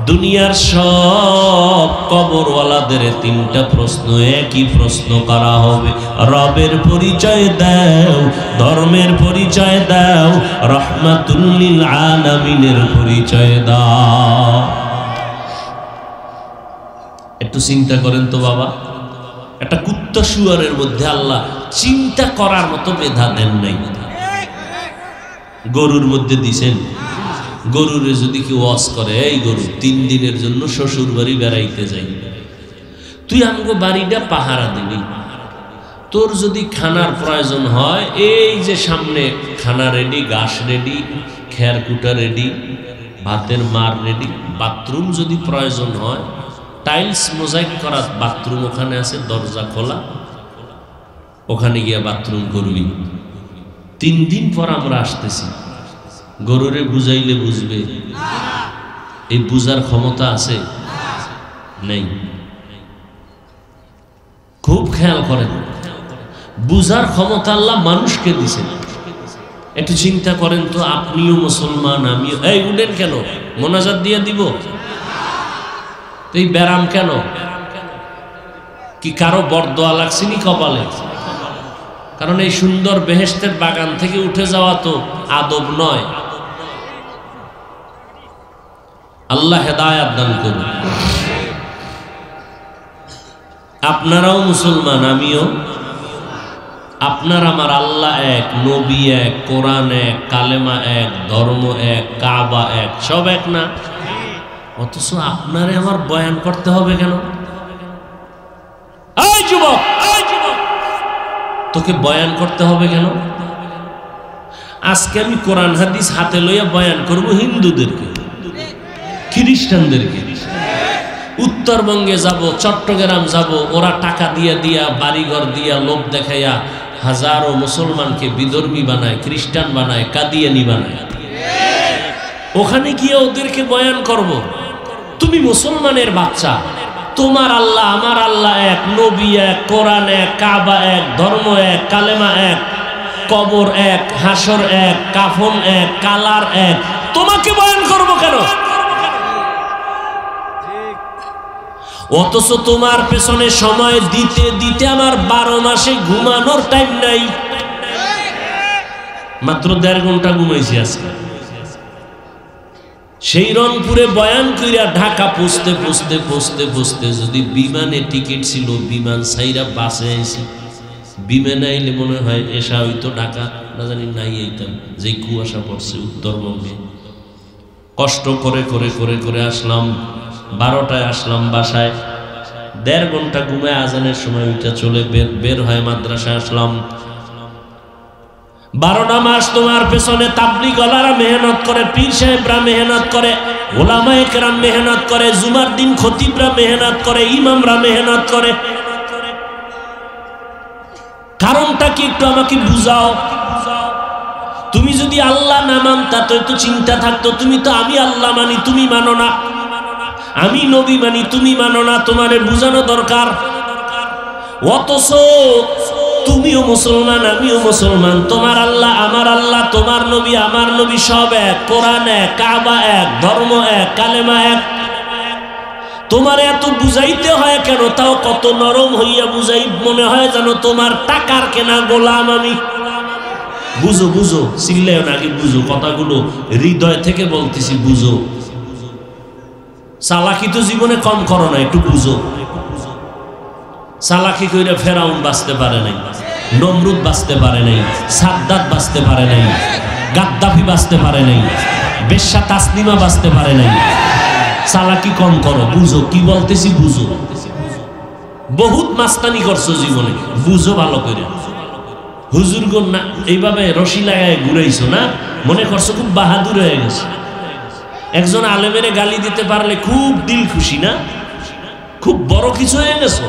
দুনিয়ার সব কবরওয়ালাদের তিনটা প্রশ্ন, একই প্রশ্ন করা হবে। রবের পরিচয় দাও, ধর্মের পরিচয় দাও, রহমাতুল লিল আলামিনের পরিচয় দাও। একটু চিন্তা করেন তো বাবা, একটা কুত্তা শুয়ারের মধ্যে আল্লাহ চিন্তা করার মতো মেধা দেন নাই। গরুর মধ্যে দিছেন। গরুরে যদি কেউ ওয়াজ করে, এই গরু 3 দিনের জন্য শ্বশুর বাড়ি বেড়াইতে যাই, তুই আমাকে বাড়িটা পাহারা দিবি। তোর যদি খানার প্রয়োজন হয়, এই যে সামনে খানা রেডি, ঘাস রেডি, খের কুটা রেডি, ভাতের মার রেডি। বাথরুম যদি প্রয়োজন হয়, টাইলস মোজাইক করা বাথরুম ওখানে আছে, দরজা খোলা, ওখানে গিয়ে বাথরুম করবি। 3 দিন পর আমরা আসতেছি। গরুরে বুঝাইলে বুঝবে? এই বুঝার ক্ষমতা আছে? নেই। খুব খেয়াল করেন, বুঝার ক্ষমতা আল্লাহ মানুষকে দিছেন। একটু চিন্তা করেন তো, আপনিও মুসলমান, আমিও। এই উঠেন কেন? মোনাজাত দিয়ে দিব? এই ব্যারাম কেন? কি কারো বরদোয়া লাগছেনি কপালে? কারণ এই সুন্দর বেহেশতের বাগান থেকে উঠে যাওয়া তো আদব নয়। আল্লাহ হেদায়াত দান করুন। আপনারাও মুসলমান, আমিও। আপনার আমার আল্লাহ এক, নবী এক, কোরআন এক, কালেমা এক, ধর্ম এক, কাবা এক, সব এক না? অথচ আপনারে আমার বয়ান করতে হবে কেন? এই যুবক, তোকে বয়ান করতে হবে কেন? আজকে আমি কোরআন হাদিস হাতে লইয়া বয়ান করব হিন্দুদেরকে, খ্রিস্টানদেরকে। উত্তরবঙ্গে যাব, চট্টগ্রাম যাব, ওরা টাকা দিয়া দিয়া, বাড়িঘর দিয়া, লোভ দেখাইয়া হাজারো মুসলমানকে বিধর্মী বানায়, খ্রিস্টান বানায়, কাদিয়ানি বানায়। ওখানে গিয়ে ওদেরকে বয়ান করব। তুমি মুসলমানের বাচ্চা, তোমার আল্লাহ আমার আল্লাহ এক, নবী এক, কোরআন এক, কাবা এক, ধর্ম এক, কালেমা এক, কবর এক, হাসর এক, কাফন এক, কালার এক। তোমাকে বয়ান করব কেন? অথচ তোমার পেছনে সময় দিতে দিতে আমার 12 মাসে ঘুমানোর টাইম নাই। মাত্র 1.5 ঘন্টা ঘুমাইছি আজকে। সেই রংপুরে বয়ান কইরা ঢাকা পৌঁছতে পৌঁছতে পৌঁছতে পৌঁছতে যদি বিমানে টিকিট ছিল, বিমান ছাইরা বাসে আইছি। বিমানে আইলে মনে হয় এসা হইতো ঢাকা, না জানি নাই আইতাম, যে কুয়াশা পড়ছে উত্তরবঙ্গে। কষ্ট করে করে করে করে আসলাম, 12টায় আসলাম বাসায়। 1.5 ঘন্টা ঘুমায় আজানের সময় ওইটা চলে বের হয় মাদ্রাসায় আসলাম। 12টা মাস তোমার পেছনে তাবলীগওয়ালারা মেহনত করে, পীর সাহেবরা মেহনত করে, ওলামায়ে কেরাম মেহনত করে, জুমার দিন খতিবরা মেহনত করে, ইমামরা মেহনত করে। কারণটা কি একটু আমাকে বুঝাও। তুমি যদি আল্লাহ না মানতা তো একটু চিন্তা থাকতো, তুমি তো আমি আল্লাহ মানি তুমি মানো না, আমি নবী মানি তুমি মানো না, তোমারে বুঝানো দরকার। অথচ তুমিও মুসলমান আমিও মুসলমান, তোমার আল্লাহ আমার আল্লাহ, তোমার নবী আমার নবী, সব এক, কোরআন এক, কাবা এক, ধর্ম এক, কালেমা এক। তোমার এত বুঝাইতে হয় কেন? তাও কত নরম হইয়া বুঝাই, মনে হয় যেন তোমার টাকার কেনা গোলাম আমি। বুঝো বুঝো, চিল্লেও না, আগে বুঝো, কথাগুলো হৃদয় থেকে বলতেছি, বুঝো। চালাকি তো জীবনে কম করো না, একটু বুঝো। চালাকি কইরা ফেরাউন বাঁচতে পারে নাই, নমরুদ বাঁচতে পারে নাই, সাদ্দাত বাঁচতে পারে নাই, গাদ্দাফি বাঁচতে পারে নাই, বেশ্যা তাসলিমা বাঁচতে পারে নাই। চালাকি কম করো, বুঝো কি বলতেছি, বুঝো। বহুত মাস্তানি করছো জীবনে, বুঝো ভালো করে। হুজুরগণ না এইভাবে রশি লাগায় ঘুরাইছো না, মনে করছো খুব বাহাদুর হয়ে গেছে। একজন আলেমেরে গালি দিতে পারলে খুব দিল খুশি না, খুব বড় কিছু হয়ে গেছো।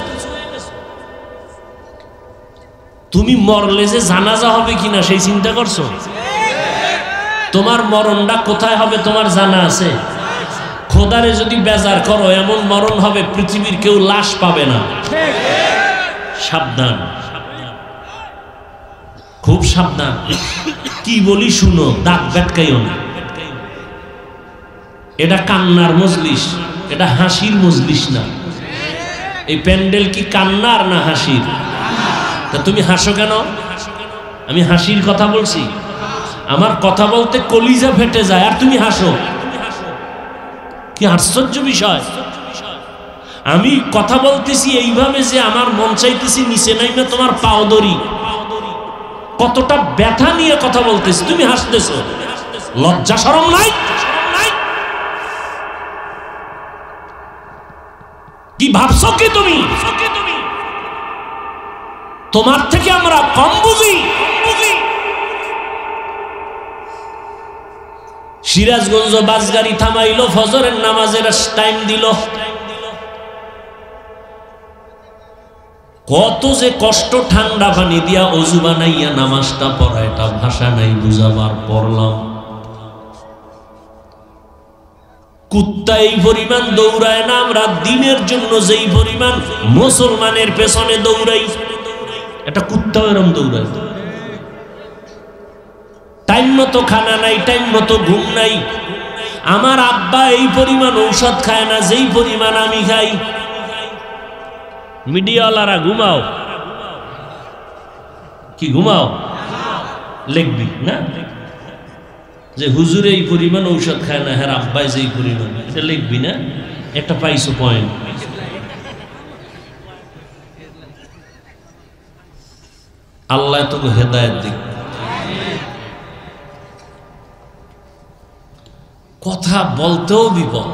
তুমি মরলে যে জানাজা হবে কিনা সেই চিন্তা করছো? তোমার মরণটা কোথায় হবে তোমার জানা আছে? খোদারে যদি বেজার করো, এমন মরণ হবে পৃথিবীর কেউ লাশ পাবে না। সাবধান, খুব সাবধান। কি বলি শুনো, দাঁত বেটকাইও না। এটা কান্নার মজলিস, এটা হাসির মজলিস না। এই প্যান্ডেল কি কান্নার না হাসির? তা তুমি হাসো কেন? আমি হাসির কথা বলছি। আমার কথা বলতে কলিজা ফেটে যায় আর তুমি হাসো, কি আশ্চর্য বিষয়। আমি কথা বলতেছি এইভাবে যে আমার মন চাইতেছি নিচে নাইমে তোমার পাও ধরি, কতটা ব্যথা নিয়ে কথা বলতেছি, তুমি হাসতেছো। লজ্জা শরম নাই? কি ভাবছো কি তুমি? তোমার থেকে আমরা কম বুঝি? সিরাজগঞ্জ বাস গাড়ি থামাইলো, ফজরের নামাজের টাইম দিল। কত যে কষ্ট, ঠান্ডা পানি দিয়া অজু বানাইয়া নামাজটা পড়া, এটা ভাষা নাই বুঝাবার। পড়লাম, কুত্তা এই পরিমাণ দৌড়ায় না আমরা দিনের জন্য যেই পরিমাণ মুসলমানের পেছনে দৌড়াই, এটা কুত্তাও এরম দৌড়ায়। টাইম মতো খানা নাই, টাইম মতো ঘুম নাই। আমার আব্বা এই পরিমাণ ঔষধ খায় না যেই পরিমাণ আমি খাই। মিডিয়াওয়ালারা ঘুমাও, কি ঘুমাও? লিখবি না যে হুজুর এই পরিমাণ ঔষধ খায় না, হ্যাঁ আব্বাই যেই পরিমাণ, এটা লিখবি না? একটা পাইছো পয়েন্ট। আল্লাহ তোকে হেদায়েত দিক। কথা বলতেও বিপদ।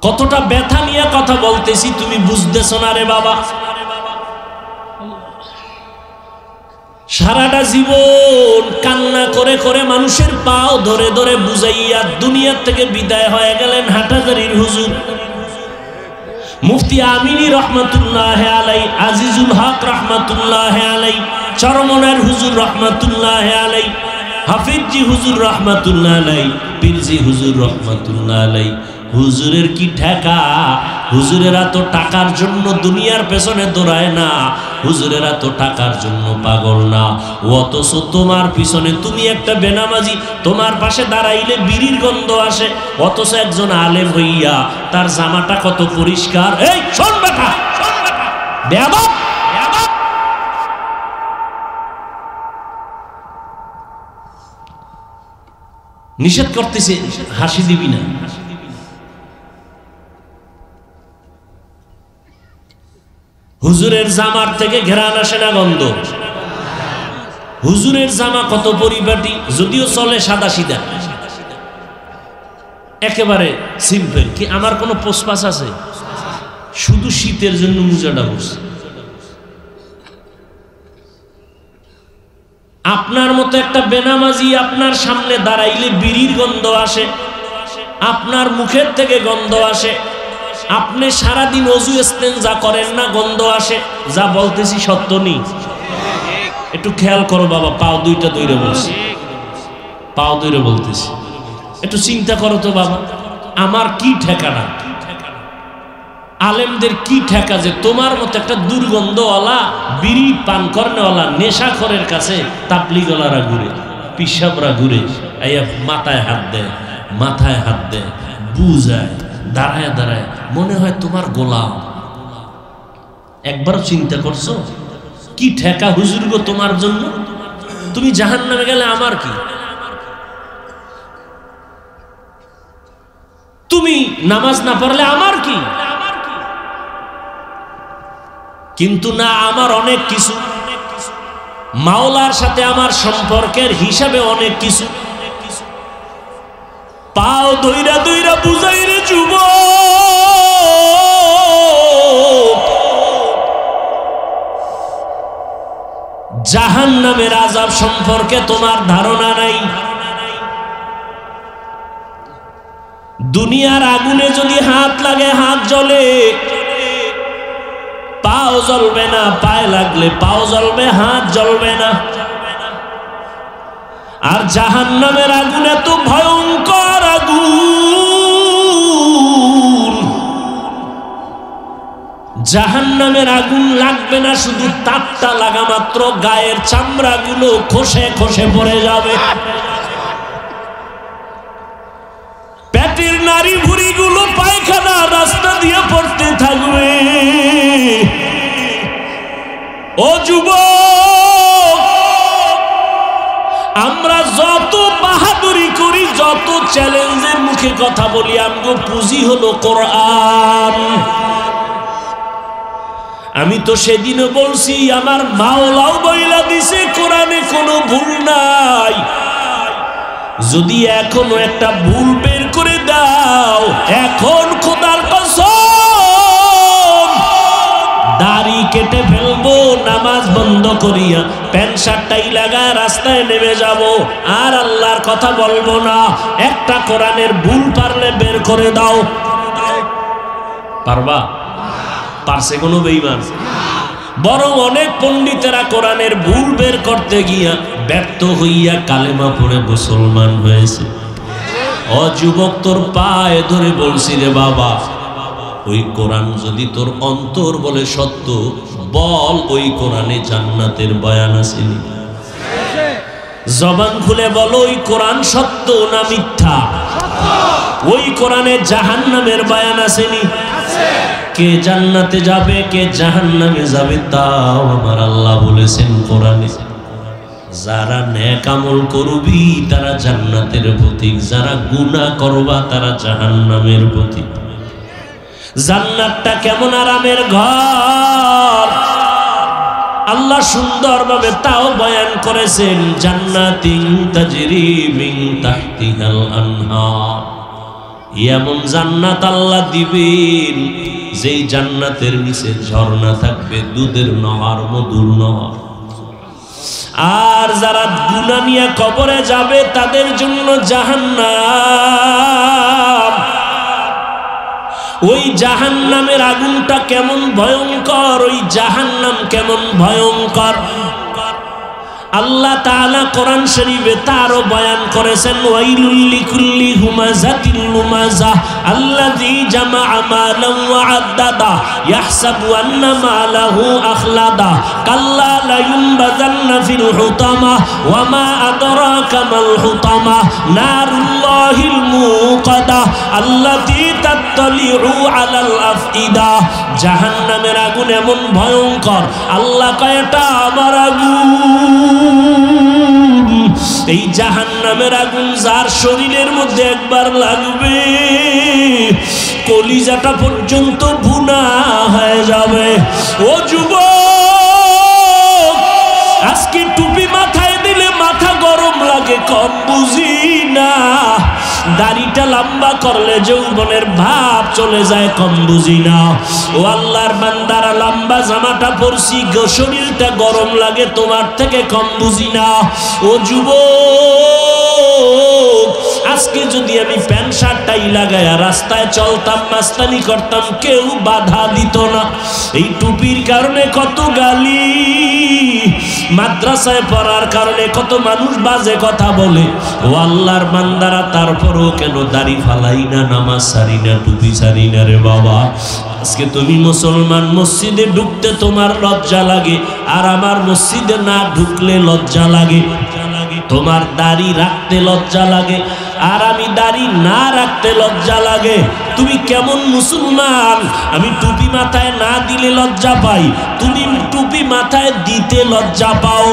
কতটা ব্যথা নিয়ে কথা বলতেছি তুমি বুঝতেছো না রে বাবা। সারাটা জীবন কান্না করে করে মানুষের পাও ধরে ধরে বুঝাইয়া দুনিয়ার থেকে বিদায় হয়ে গেলেন হাটাজারির হুজুর মুফতি আমিনী রহমাতুল্লাহ আলাই, আজিজুল হক রহমাতুল্লাহ আলাই, চরমনার হুজুর রহমাতুল্লাহ আলাই, হাফিজি হুজুর রহমাতুল্লাহ আলাই, পীরজি হুজুর রহমাতুল্লাহ আলাই। হুজুরের কি ঠেকা? হুজুরেরা তো টাকার জন্য দুনিয়ার পেছনে দৌড়ায় না, হুজুরেরা তো টাকার জন্য পাগল না। অথচ তোমার পিছনে তুমি একটা বেনামাজি, তোমার পাশে দাঁড়াইলে বিড়ির গন্ধ আসে, অথচ একজন আলেম হইয়া তার জামাটা কত পরিষ্কার। এই শোন বেটা, বেয়াদব, নিষেধ করতেছে, হাসি দিবি না। হুজুরের জামার থেকে ঘেরান আসে না গন্ধ? হুজুরের জামা কত পরিপাটি, যদিও চলে সাদা সিধা, একেবারে সিম্পল। কি আমার কোনো পোষপাস আছে? শুধু শীতের জন্য মোজাটা বসে, আপনার মতো একটা বেনামাজি আপনার সামনে দাঁড়াইলে বিড়ির গন্ধ আসে, আপনার মুখের থেকে গন্ধ আসে। আপনি সারাদিন অজু ইস্তেঞ্জা করেন না, গন্ধ আসে। যা বলতেছি সত্য নেই? একটু খেয়াল করো বাবা, পাও দুইটা দইরে বলছি, পাও দইরে বলতেছি, একটু চিন্তা করো তো বাবা, আমার কি ঠেকানা, আলেমদের কি ঠেকা যে তোমার মতো একটা দুর্গন্ধওয়ালা বিড়ি পান করনেওয়ালা নেশাখোরের কাছে তাবলিগওয়ালারা ঘুরে, পিসাবরা ঘুরে, মাথায় হাত দেয়, মাথায় হাত দেয়, বুঝায়, দাঁড়ায় দাঁড়ায়, মনে হয় তোমার গোলাম। একবারও চিন্তা করছো কি ঠেকা হুজুর গো তোমার জন্য? তুমি জাহান্নামে গেলে আমার কি? তুমি নামাজ না পড়লে আমার কি? কিন্তু না, আমার অনেক কিছু, মাওলার সাথে আমার সম্পর্কের হিসাবে অনেক কিছু। পাও দইরা দইরা বুঝাই রে যুবক, জাহান্নামের আযাব সম্পর্কে তোমার ধারণা নাই। দুনিয়ার আগুনে যদি হাত লাগে হাত জ্বলে, পাও জ্বলবে না, পায়ে লাগলে পাও জ্বলবে, হাত জ্বলবে না। আর জাহান্নামের আগুন এত ভয়ঙ্কর আগুন, জাহান্নামের আগুন লাগবে না, শুধু তাপটা লাগা মাত্র গায়ের চামড়াগুলো খসে খসে পড়ে যাবে, পেটের নারী ভুঁড়িগুলো পায়খানা রাস্তা দিয়ে পড়তে থাকবে। ও যুবক, আমরা যত বাহাদুরি করি, যত চ্যালেঞ্জের মুখে কথা বলি, আমগো পুঁজি হলো কোরআন। আমি তো সেদিনও বলছি, আমার মাওলাও বইলা দিছে কোরআনে কোনো ভুল নাই। যদি এখনো একটা ভুল বের করে দাও, এখন খোদার কসম দাড়ি কেটে ফেলবো, নামাজ বন্ধ করিয়া প্যান্ট শার্টটাই লাগা রাস্তায় নেমে যাব, আর আল্লাহর কথা বলবো না। একটা কোরআনের ভুল পারলে বের করে দাও। পারবা? পারছে কোনো বেঈমান? বরং অনেক পণ্ডিতেরা কোরআনের ভুল বের করতে গিয়া ব্যর্থ হইয়া কালেমা পড়ে মুসলমান হয়েছে। ও যুবক, তোর পায়ে ধরে বলছি রে বাবা, ওই কোরআন যদি তোর অন্তর বলে সত্য, বল ওই কোরআনে জান্নাতের বয়ান আছে? জবান খুলে বলো, ওই কোরআন সত্য না মিথ্যা? ওই কোরআনে জাহান্নামের বয়ান আসেনি? কে জান্নাতে যাবে কে জাহান্নামে যাবে তাও আমার আল্লাহ বলেছেন কোরআনে। যারা নেক আমল করবি তারা জান্নাতের প্রতীক, যারা গুনাহ করবা তারা জাহান্নামের প্রতীক। জান্নাতটা কেমন আরামের ঘর, আল্লাহ সুন্দরভাবে তাও বয়ান করেছেন। জান্নাতিন তাজরি মিন তাহতিহাল আনহার, এমন জান্নাত আল্লাহ দিবেন যেই জান্নাতের নিচে ঝর্ণা থাকবে, দুধের নহর, মধুর নহর। আর যারা গুনাহ নিয়ে কবরে যাবে তাদের জন্য জাহান্নাম। ওই জাহান্নামের আগুনটা কেমন ভয়ঙ্কর, ওই জাহান্নাম কেমন ভয়ঙ্কর, আল্লাহ তাআলা কোরআন শরীফে তারও বয়ান করেছেন। ওয়াইলুল লিকুল্লি হুমাযাতিল লুমাযা আল্লাযী জামাআ মালান ওয়া আদ্দাদা ইয়াহসাবু আন্না মালাহু আখলাদা কাল্লা লা ইউনবাযান্না ফিল হুতামা ওয়া মা আদরাকা মাল হুতামা নারুল্লাহিল মুকাদা আল্লাতী তাত্তালিউ আলাল আফইদা। জাহান্নামের আগুন এমন ভয়ঙ্কর, আল্লাহ কয় এটা আমার আগুন। এই জাহান্নামের আগুন যার শরীরের মধ্যে একবার লাগবে, কলিজাটা পর্যন্ত ভুনা হয়ে যাবে। ও যুবক, আজকে টুপি মাথায় দিলে মাথা গরম লাগে, কম বুঝি না। দাড়িটা লম্বা করলে যৌবনের ভাব চলে যায়, কম বুঝি না। ও আল্লাহর বান্দারা, লম্বা জামাটা পরছি, শরীর শরীরটা গরম লাগে, তোমার থেকে কম বুঝি না। ও যুবক, আজকে যদি আমি প্যান্ট শার্টটাই লাগায়া রাস্তায় চলতাম, মাস্তানি করতাম, কেউ বাধা দিত না। এই টুপির কারণে কত গালি, মাদ্রাসায় পড়ার কারণে কত মানুষ বাজে কথা বলে। ও আল্লাহর বান্দারা, তারপরও কেন দাড়ি ফালাই না, নামাজ সারি না, টুপি সারি না রে বাবা? আজকে তুমি মুসলমান, মসজিদে ঢুকতে তোমার লজ্জা লাগে, আর আমার মসজিদে না ঢুকলে লজ্জা লাগে। তোমার দাড়ি রাখতে লজ্জা লাগে, আর আমি দাড়ি না রাখতে লজ্জা লাগে। তুমি কেমন মুসলমান? আমি টুপি মাথায় না দিলে লজ্জা পাই, তুমি টুপি মাথায় দিতে লজ্জা পাও।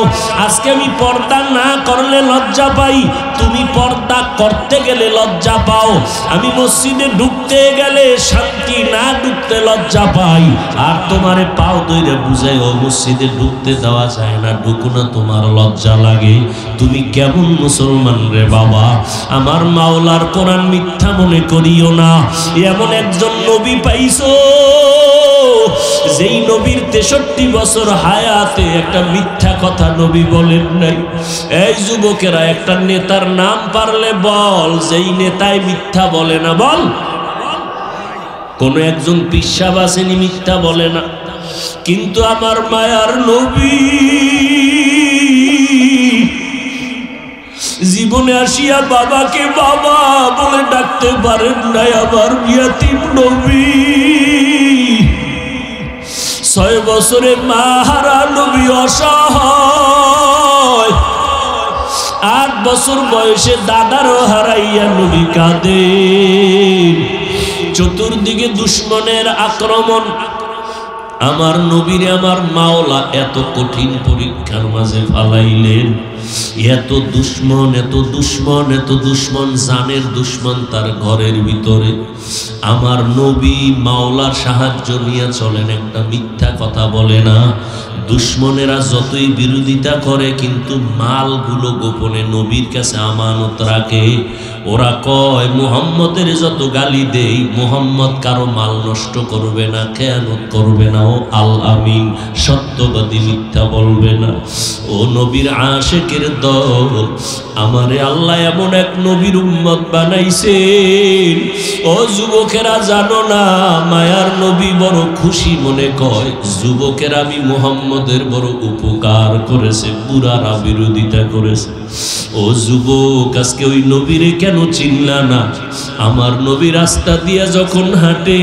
আজকে আমি পর্দা না করলে লজ্জা পাই, তুমি পর্দা করতে গেলে লজ্জা পাও। আমি মসজিদে ঢুকতে গেলে শান্তি, না ঢুকতে লজ্জা পাই। আর তোমারে পাও দইরে বুঝাই, ও মসজিদে ঢুকতে দেওয়া যায় না, ঢুকো না, তোমার লজ্জা লাগে। তুমি কেমন মুসলমান রে বাবা? আমার মাওলার কোরআন মিথ্যা মনে করিও না। এমন একজন নবী পাইছো, যেই নবীর 63 বছর হায়াতে একটা মিথ্যা কথা নবী বলেন নাই। এই যুবকেরা, একটা নেতার নাম পারলে বল, যেই নেতায় মিথ্যা বলে না, বল। কোন একজন পিসাব আসেনি মিথ্যা বলে না, কিন্তু আমার মায়ার নবী জীবনে আসিয়া বাবাকে বাবা বলে ডাকতে পারেন নাই। আমার ইয়াতীম নবী, 6 বছরে মা হারা নবী, অসহায়। 8 বছর বয়সে দাদারও হারাইয়া নবী কাঁদেন। চতুর্দিকে দুশ্মনের আক্রমণ। আমার নবীরে আমার মাওলা এত কঠিন পরীক্ষার মাঝে ফালাইলেন। এত দুশ্মন, এত দুশ্মন, এত দুশ্মন, জানের দুশ্মন তার ঘরের ভিতরে। আমার নবী মাওলার সাহায্য নিয়ে চলেন, একটা মিথ্যা কথা বলে না। দুশ্মনেরা যতই বিরোধিতা করে, কিন্তু মালগুলো গোপনে নবীর কাছে আমানত রাখে। ওরা কয়, মুহাম্মদের যত গালি দেই, মুহাম্মদ কারো মাল নষ্ট করবে না, খেয়ানত করবে না, ও আল আমিন, সত্যবাদী, মিথ্যা বলবে না। ও নবীর আশিকের দল, আমারে আল্লাহ এমন এক নবীর উম্মত বানাইছেন। ও যুবকেরা, জানো না, মায়ার নবী বড় খুশি মনে কয়, যুবকেরা আমি মুহাম্মদের বড় উপকার করেছে, বুড়ারা বিরোধিতা করেছে। ও যুবক, আজকে ওই নবীরে কেন চিনলা না? আমার নবী রাস্তা দিয়া যখন হাঁটে,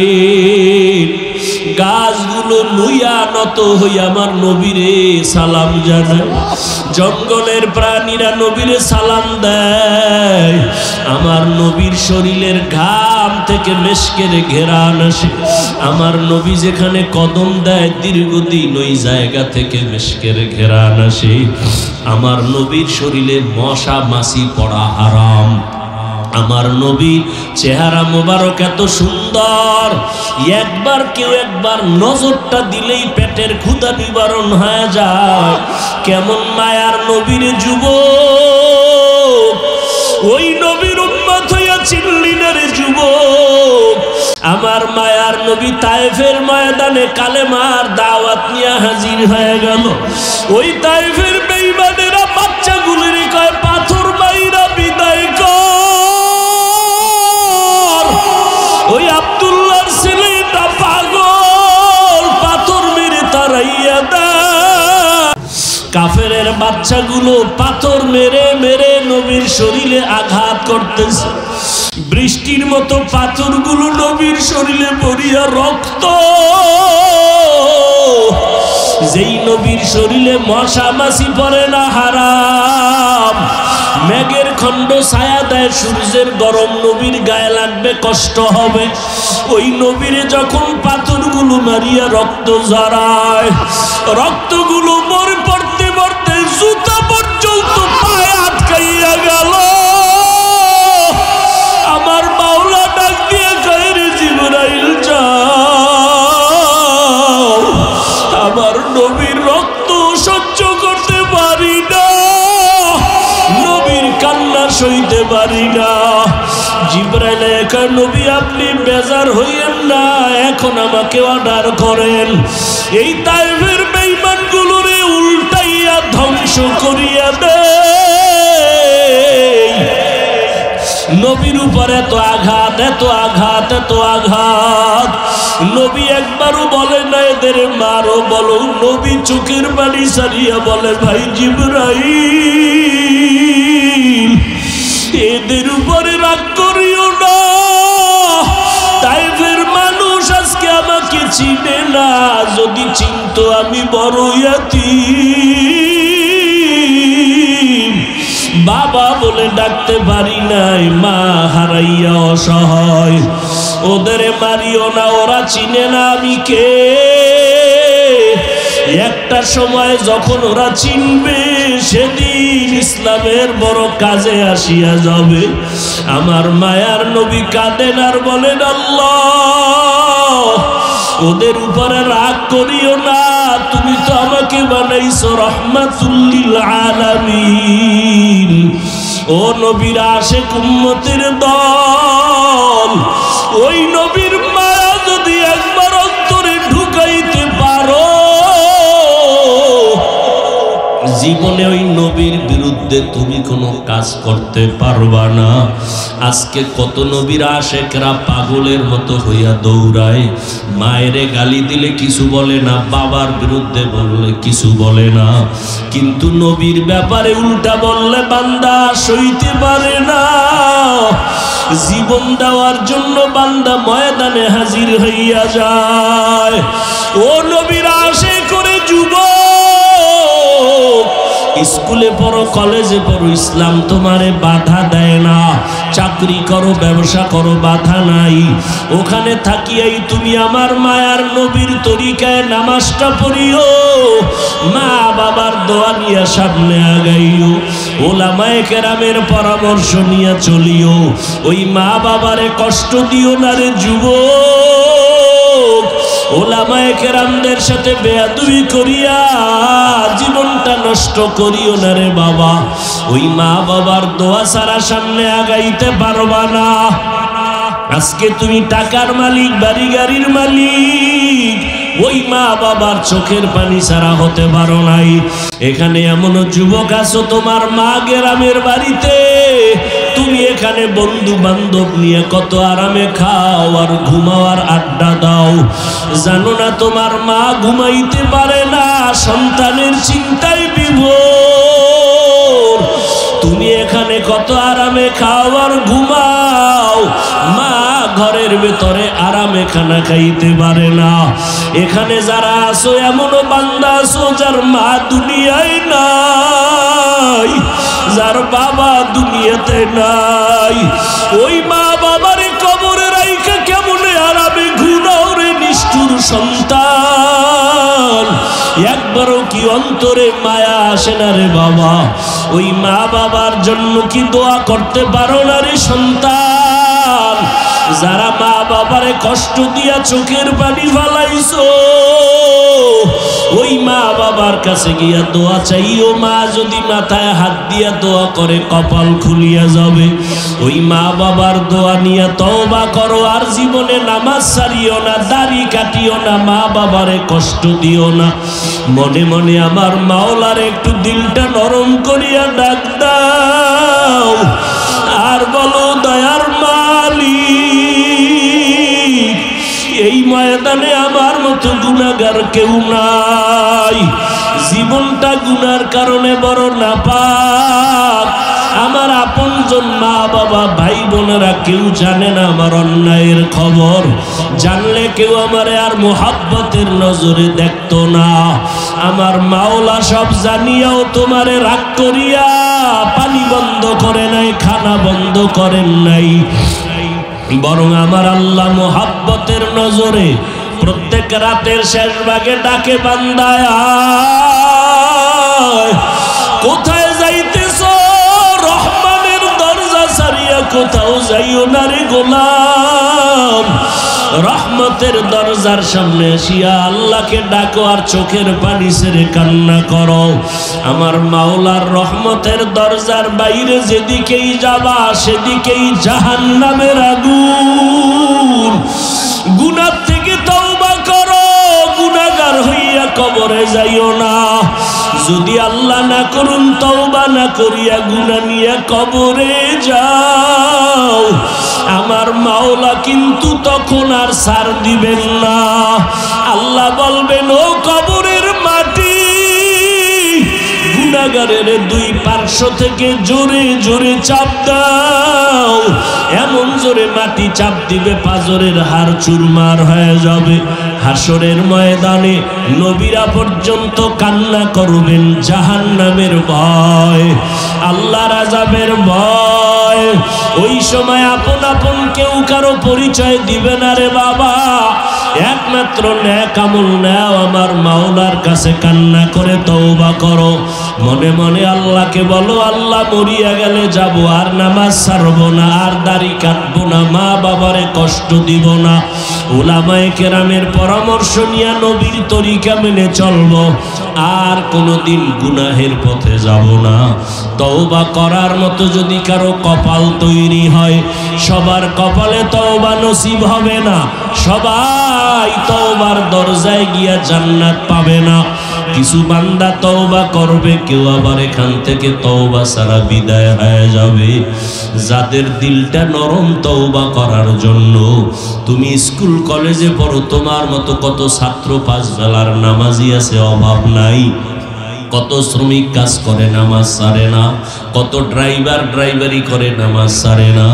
গাছগুলো নুইয়া নত হইয়া আমার নবীরে সালাম জানায়। জঙ্গলের প্রাণীরা নবীরে সালাম দেয়। আমার নবীর শরীরের ঘাম থেকে মেশকের ঘেরান আসে। আমার নবী যেখানে কদম দেয়, দীর্ঘদিন ওই জায়গা থেকে মেশকের ঘেরান আসে। আমার নবীর শরীরে মশা মাছি পড়া হারাম। আমার নবী চেহারা মোবারক এত সুন্দর, একবার নজরটা দিলেই পেটের ক্ষুধা নিবারণ হয়ে যায়। কেমন মায়ার নবীর যুবক, ওই নবীর উম্মত হইয়া চিনলি না রে যুবক। আমার মায়ার নবী তায়েফের ময়দানে কালেমার দাওয়াত নিয়ে হাজির হয়ে গেল। ওই তায়েফের বেঈমানেরা বাচ্চাগুলির কয়, পাথর মাইরা বিদায় কর। ওই আব্দুল্লাহর ছেলেটা পাগল, পাথর মেরে তারাইয়া দেয়। কাফেরের বাচ্চাগুলো পাথর মেরে মেরে নবীর শরীরে আঘাত করতেছে। বৃষ্টির মতো পাথরগুলো নবীর শরীরে পড়িয়া রক্ত। যেই নবীর শরীরে মশা মাছি পড়ে না, হারাম। মেঘের খণ্ড ছায়া দেয়, সূর্যের গরম নবীর গায়ে লাগবে, কষ্ট হবে। ওই নবীরে যখন পাথরগুলো মারিয়া রক্ত ঝরায়, রক্তগুলো মরে পড়তে পড়তে জুতা পর্যন্ত পায়ে আটকাইয়া গেল। আমার মাওলা ডাক দিয়ে কয়, রে জিবরাইল যাও, আমার নবীর রক্ত সহ্য করতে পারি না, নবীর কান্না সইতে পারি না। জিবরাইল কয়, নবী আপনি বেজার হইয়েন না, এখন আমাকে অর্ডার করেন। এই তায়েফের বেঈমানগুলোরে ধ্বংস করিয়া দে। নবীর উপরে এত আঘাত, এত আঘাত, এত আঘাত। নবী একবারও বলে না এদের মারো, বলো নবী চোখের পানি সারিয়া বলে ভাই জিবরাইল এদের উপরে রাগ করিও না। তাইফের মানুষ আজকে আমাকে চিনে না, যদি চিনতো আমি বড় ইয়াতীম, বাবা বলে ডাকতে পারি নাই, মা হারাইয়া অসহায়। ওদের মারিও না, ওরা চিনে না আমি কে। একটা সময় যখন ওরা চিনবে সেদিন ইসলামের বড় কাজে আসিয়া যাবে। আমার মায়ার নবী কাঁদেন আর বলেন আল্লাহ ওদের উপরে রাগ করিও না, তুমি তো আমাকে বানাইছো রহমাতুল লিল আলামিন। ও নবীর আশিক উম্মতের দল, ওই নবীর মায়া যদি একবার অন্তরে ঢুকাইতে পারো, জীবনে ওই নবীর বিরুদ্ধে তুমি কোনো কাজ করতে পারবা না। আজকে কত নবীর আশেকরা পাগলের মতো হইয়া দৌড়ায়, মায়েরে গালি দিলে কিছু বলে না, বাবার বিরুদ্ধে বললে কিছু বলে না, কিন্তু নবীর ব্যাপারে উল্টা বললে বান্দা সইতে পারে না। জীবন দেওয়ার জন্য বান্দা ময়দানে হাজির হইয়া যায়। ও নবীর আশে করে যুবক, স্কুলে পড়ো, কলেজে পড়ো, ইসলাম তোমারে বাধা দেয় না। চাকরি করো, ব্যবসা করো, বাধা নাই। ওখানে থাকিয়াই তুমি আমার মায়ার নবীর তরিকায় নামাজটা পড়িও, মা বাবার দোয়া নিয়ে সামনে আগাইও, ওলামায়ে কেরামের পরামর্শ নিয়ে চলিও। ওই মা বাবারে কষ্ট দিও না রে যুবক। ওলামায়ে কেরামদের সাথে বেয়াদবি করিয়া জীবনটা নষ্ট করিও না রে বাবা। ওই মা বাবার দোয়া ছাড়া সামনে আগাইতে পারবা না। আজকে তুমি টাকার মালিক, বাড়ি গাড়ির মালিক, ওই মা বাবার চোখের পানি ছাড়া হতে পারো নাই। এখানে এমন যুবক আছো, তোমার মা গ্রামের বাড়িতে, তুমি এখানে বন্ধু বান্ধব নিয়ে কত আরামে খাও আর ঘুমাও আর আড্ডা দাও। জানো না তোমার মা ঘুমাইতে পারে না, সন্তানের চিন্তায় বিভোর। তুমি এখানে কত আরামে খাও আর ঘুমাও, মা ঘরের ভেতরে আরামে খানা খাইতে পারে না। এখানে যারা আছো এমনও বান্দা আছো যার মা দুনিয়ায় নাই, যার বাবা দুনিয়াতে নাই। ওই মা বাবারে কবরে রাইখা কেমনে আরামে ঘুমাও রে নিষ্ঠুর সন্তান। একবারও কি অন্তরে মায়া আসে না রে বাবা? ওই মা বাবার জন্য কি দোয়া করতে পারো না রে সন্তান? যারা মা বাবারে কষ্ট দিয়া চোখের পানি ফালাইছো, ওই মা বাবার কাছে গিয়া দোয়া চাইও। মা যদি মাথায় হাত দিয়া দোয়া করে কপাল খুলিয়া যাবে। ওই মা বাবার দোয়া নিয়ে তওবা করো, আর জীবনে নামাজ ছাড়িও না, দাড়ি কাটিও না, মা বাবারে কষ্ট দিও না। মনে মনে আমার মাওলার একটু দিলটা নরম করিয়া ডাক দাও আর বলো, দয়ার মালিক, এই ময়দানে আমার মতো গুনাহগার কেউ নাই। জীবনটা গুনার কারণে বড় নাপাক। আমার আপনজন মা বাবা ভাই বোনেরা কেউ জানে না আমার অন্যায়ের খবর। জানলে কেউ আমারে আর মোহাব্বতের নজরে দেখতো না। আমার মাওলা সব জানিয়াও তোমারে রাগ করিয়া পানি বন্ধ করে নাই, খানা বন্ধ করেন নাই। বরং আমার আল্লাহ মোহাব্বতের নজরে প্রত্যেক রাতের শেষ ভাগে ডাকে, বান্দায় কোথায় যাইতেছ? রহমানের দরজা ছাড়িয়া কোথাও যাইও না রে গোলাম। রহমতের দরজার সামনে আসিয়া আল্লাহকে ডাকো আর চোখের পানি ছেড়ে কান্না করো। আমার মাওলার রহমতের দরজার বাইরে যেদিকেই যাবা সেদিকেই জাহান্নামের আগুন। গুনাহ থেকে তওবা করো, গুনাহগার হইয়া কবরে যাইও না। যদি আল্লাহ না করুন তওবা না করিয়া গুনাহ নিয়ে কবরে যাও, আমার মাওলা কিন্তু তখন আর ছাড় দিবেন না। আল্লাহ বলবেন, ও কবরের মাটি, গুনাহগারের দুই পার্শ্ব থেকে জোরে জোরে চাপ দাও। এমন জোরে মাটি চাপ দিবে পাজরের হাড় চুরমার হয়ে যাবে। হাসরের ময়দানে নবীরা পর্যন্ত কান্না করবেন জাহান্নামের ভয়, আল্লাহর আযাবের ভয়। ওই সময় আপন আপন কেউ কারো পরিচয় দিবে না রে বাবা, একমাত্র নেক আমল নাও, আমার মাওলার কাছে কান্না করে তওবা করো। মনে মনে আল্লাহকে বলো, আল্লাহ মরিয়া গেলে যাব, আর নামাজ ছাড়বো না, আর দাড়ি কাটবো না, মা বাবারে কষ্ট দিব না, উলামায়ে কেরামের পরামর্শ নিয়ে নবীর তরিকা মেনে চলবো, আর কোনোদিন গুনাহের পথে যাব না। তওবা করার মতো যদি কারো কপাল তৈরি হয়, সবার কপালে তওবা নসিব হবে না, সবাই তওবার দরজায় গিয়া জান্নাত পাবে না। কিছু বান্দা তওবা করবে, কেউ আবার এখান থেকে তওবা ছাড়া বিদায় হয়ে যাবে। যাদের দিলটা নরম তওবা করার জন্য, তুমি স্কুল কলেজে পড়ো, তোমার মতো কত ছাত্র পাঁচ বেলার নামাজি আছে, অভাব নাই। কত শ্রমিক কাজ করে নামাজ ছাড়ে না, কত ড্রাইভার ড্রাইভারি করে নামাজ ছাড়ে না,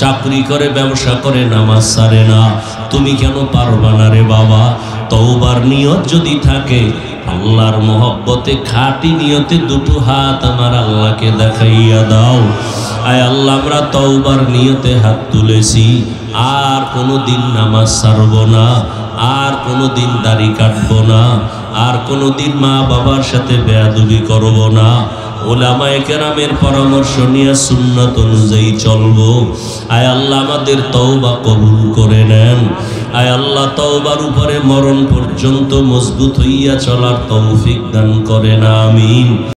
চাকরি করে ব্যবসা করে নামাজ ছাড়ে না। তুমি কেন পারবা না রে বাবা? তওবার নিয়ত যদি থাকে, আল্লাহর মহব্বতে খাঁটি নিয়তে দুটো হাত আমার আল্লাহকে দেখাইয়া দাও। আয় আল্লাহ, আমরা তওবার নিয়তে হাত তুলেছি, আর কোনোদিন নামাজ ছাড়ব না, আর কোনোদিন দাড়ি কাটবো না, আর কোনোদিন মা বাবার সাথে বেয়াদবি করব না। উলামায়ে কেরামের পরামর্শ নিয়ে সুন্নাত অনুযায়ী চলবো। আয় আল্লাহ, আমাদের তওবা কবুল করে নেন। আয় আল্লাহ, তওবার উপরে মরণ পর্যন্ত মজবুত হইয়া চলার তৌফিক দান করেন, আমিন।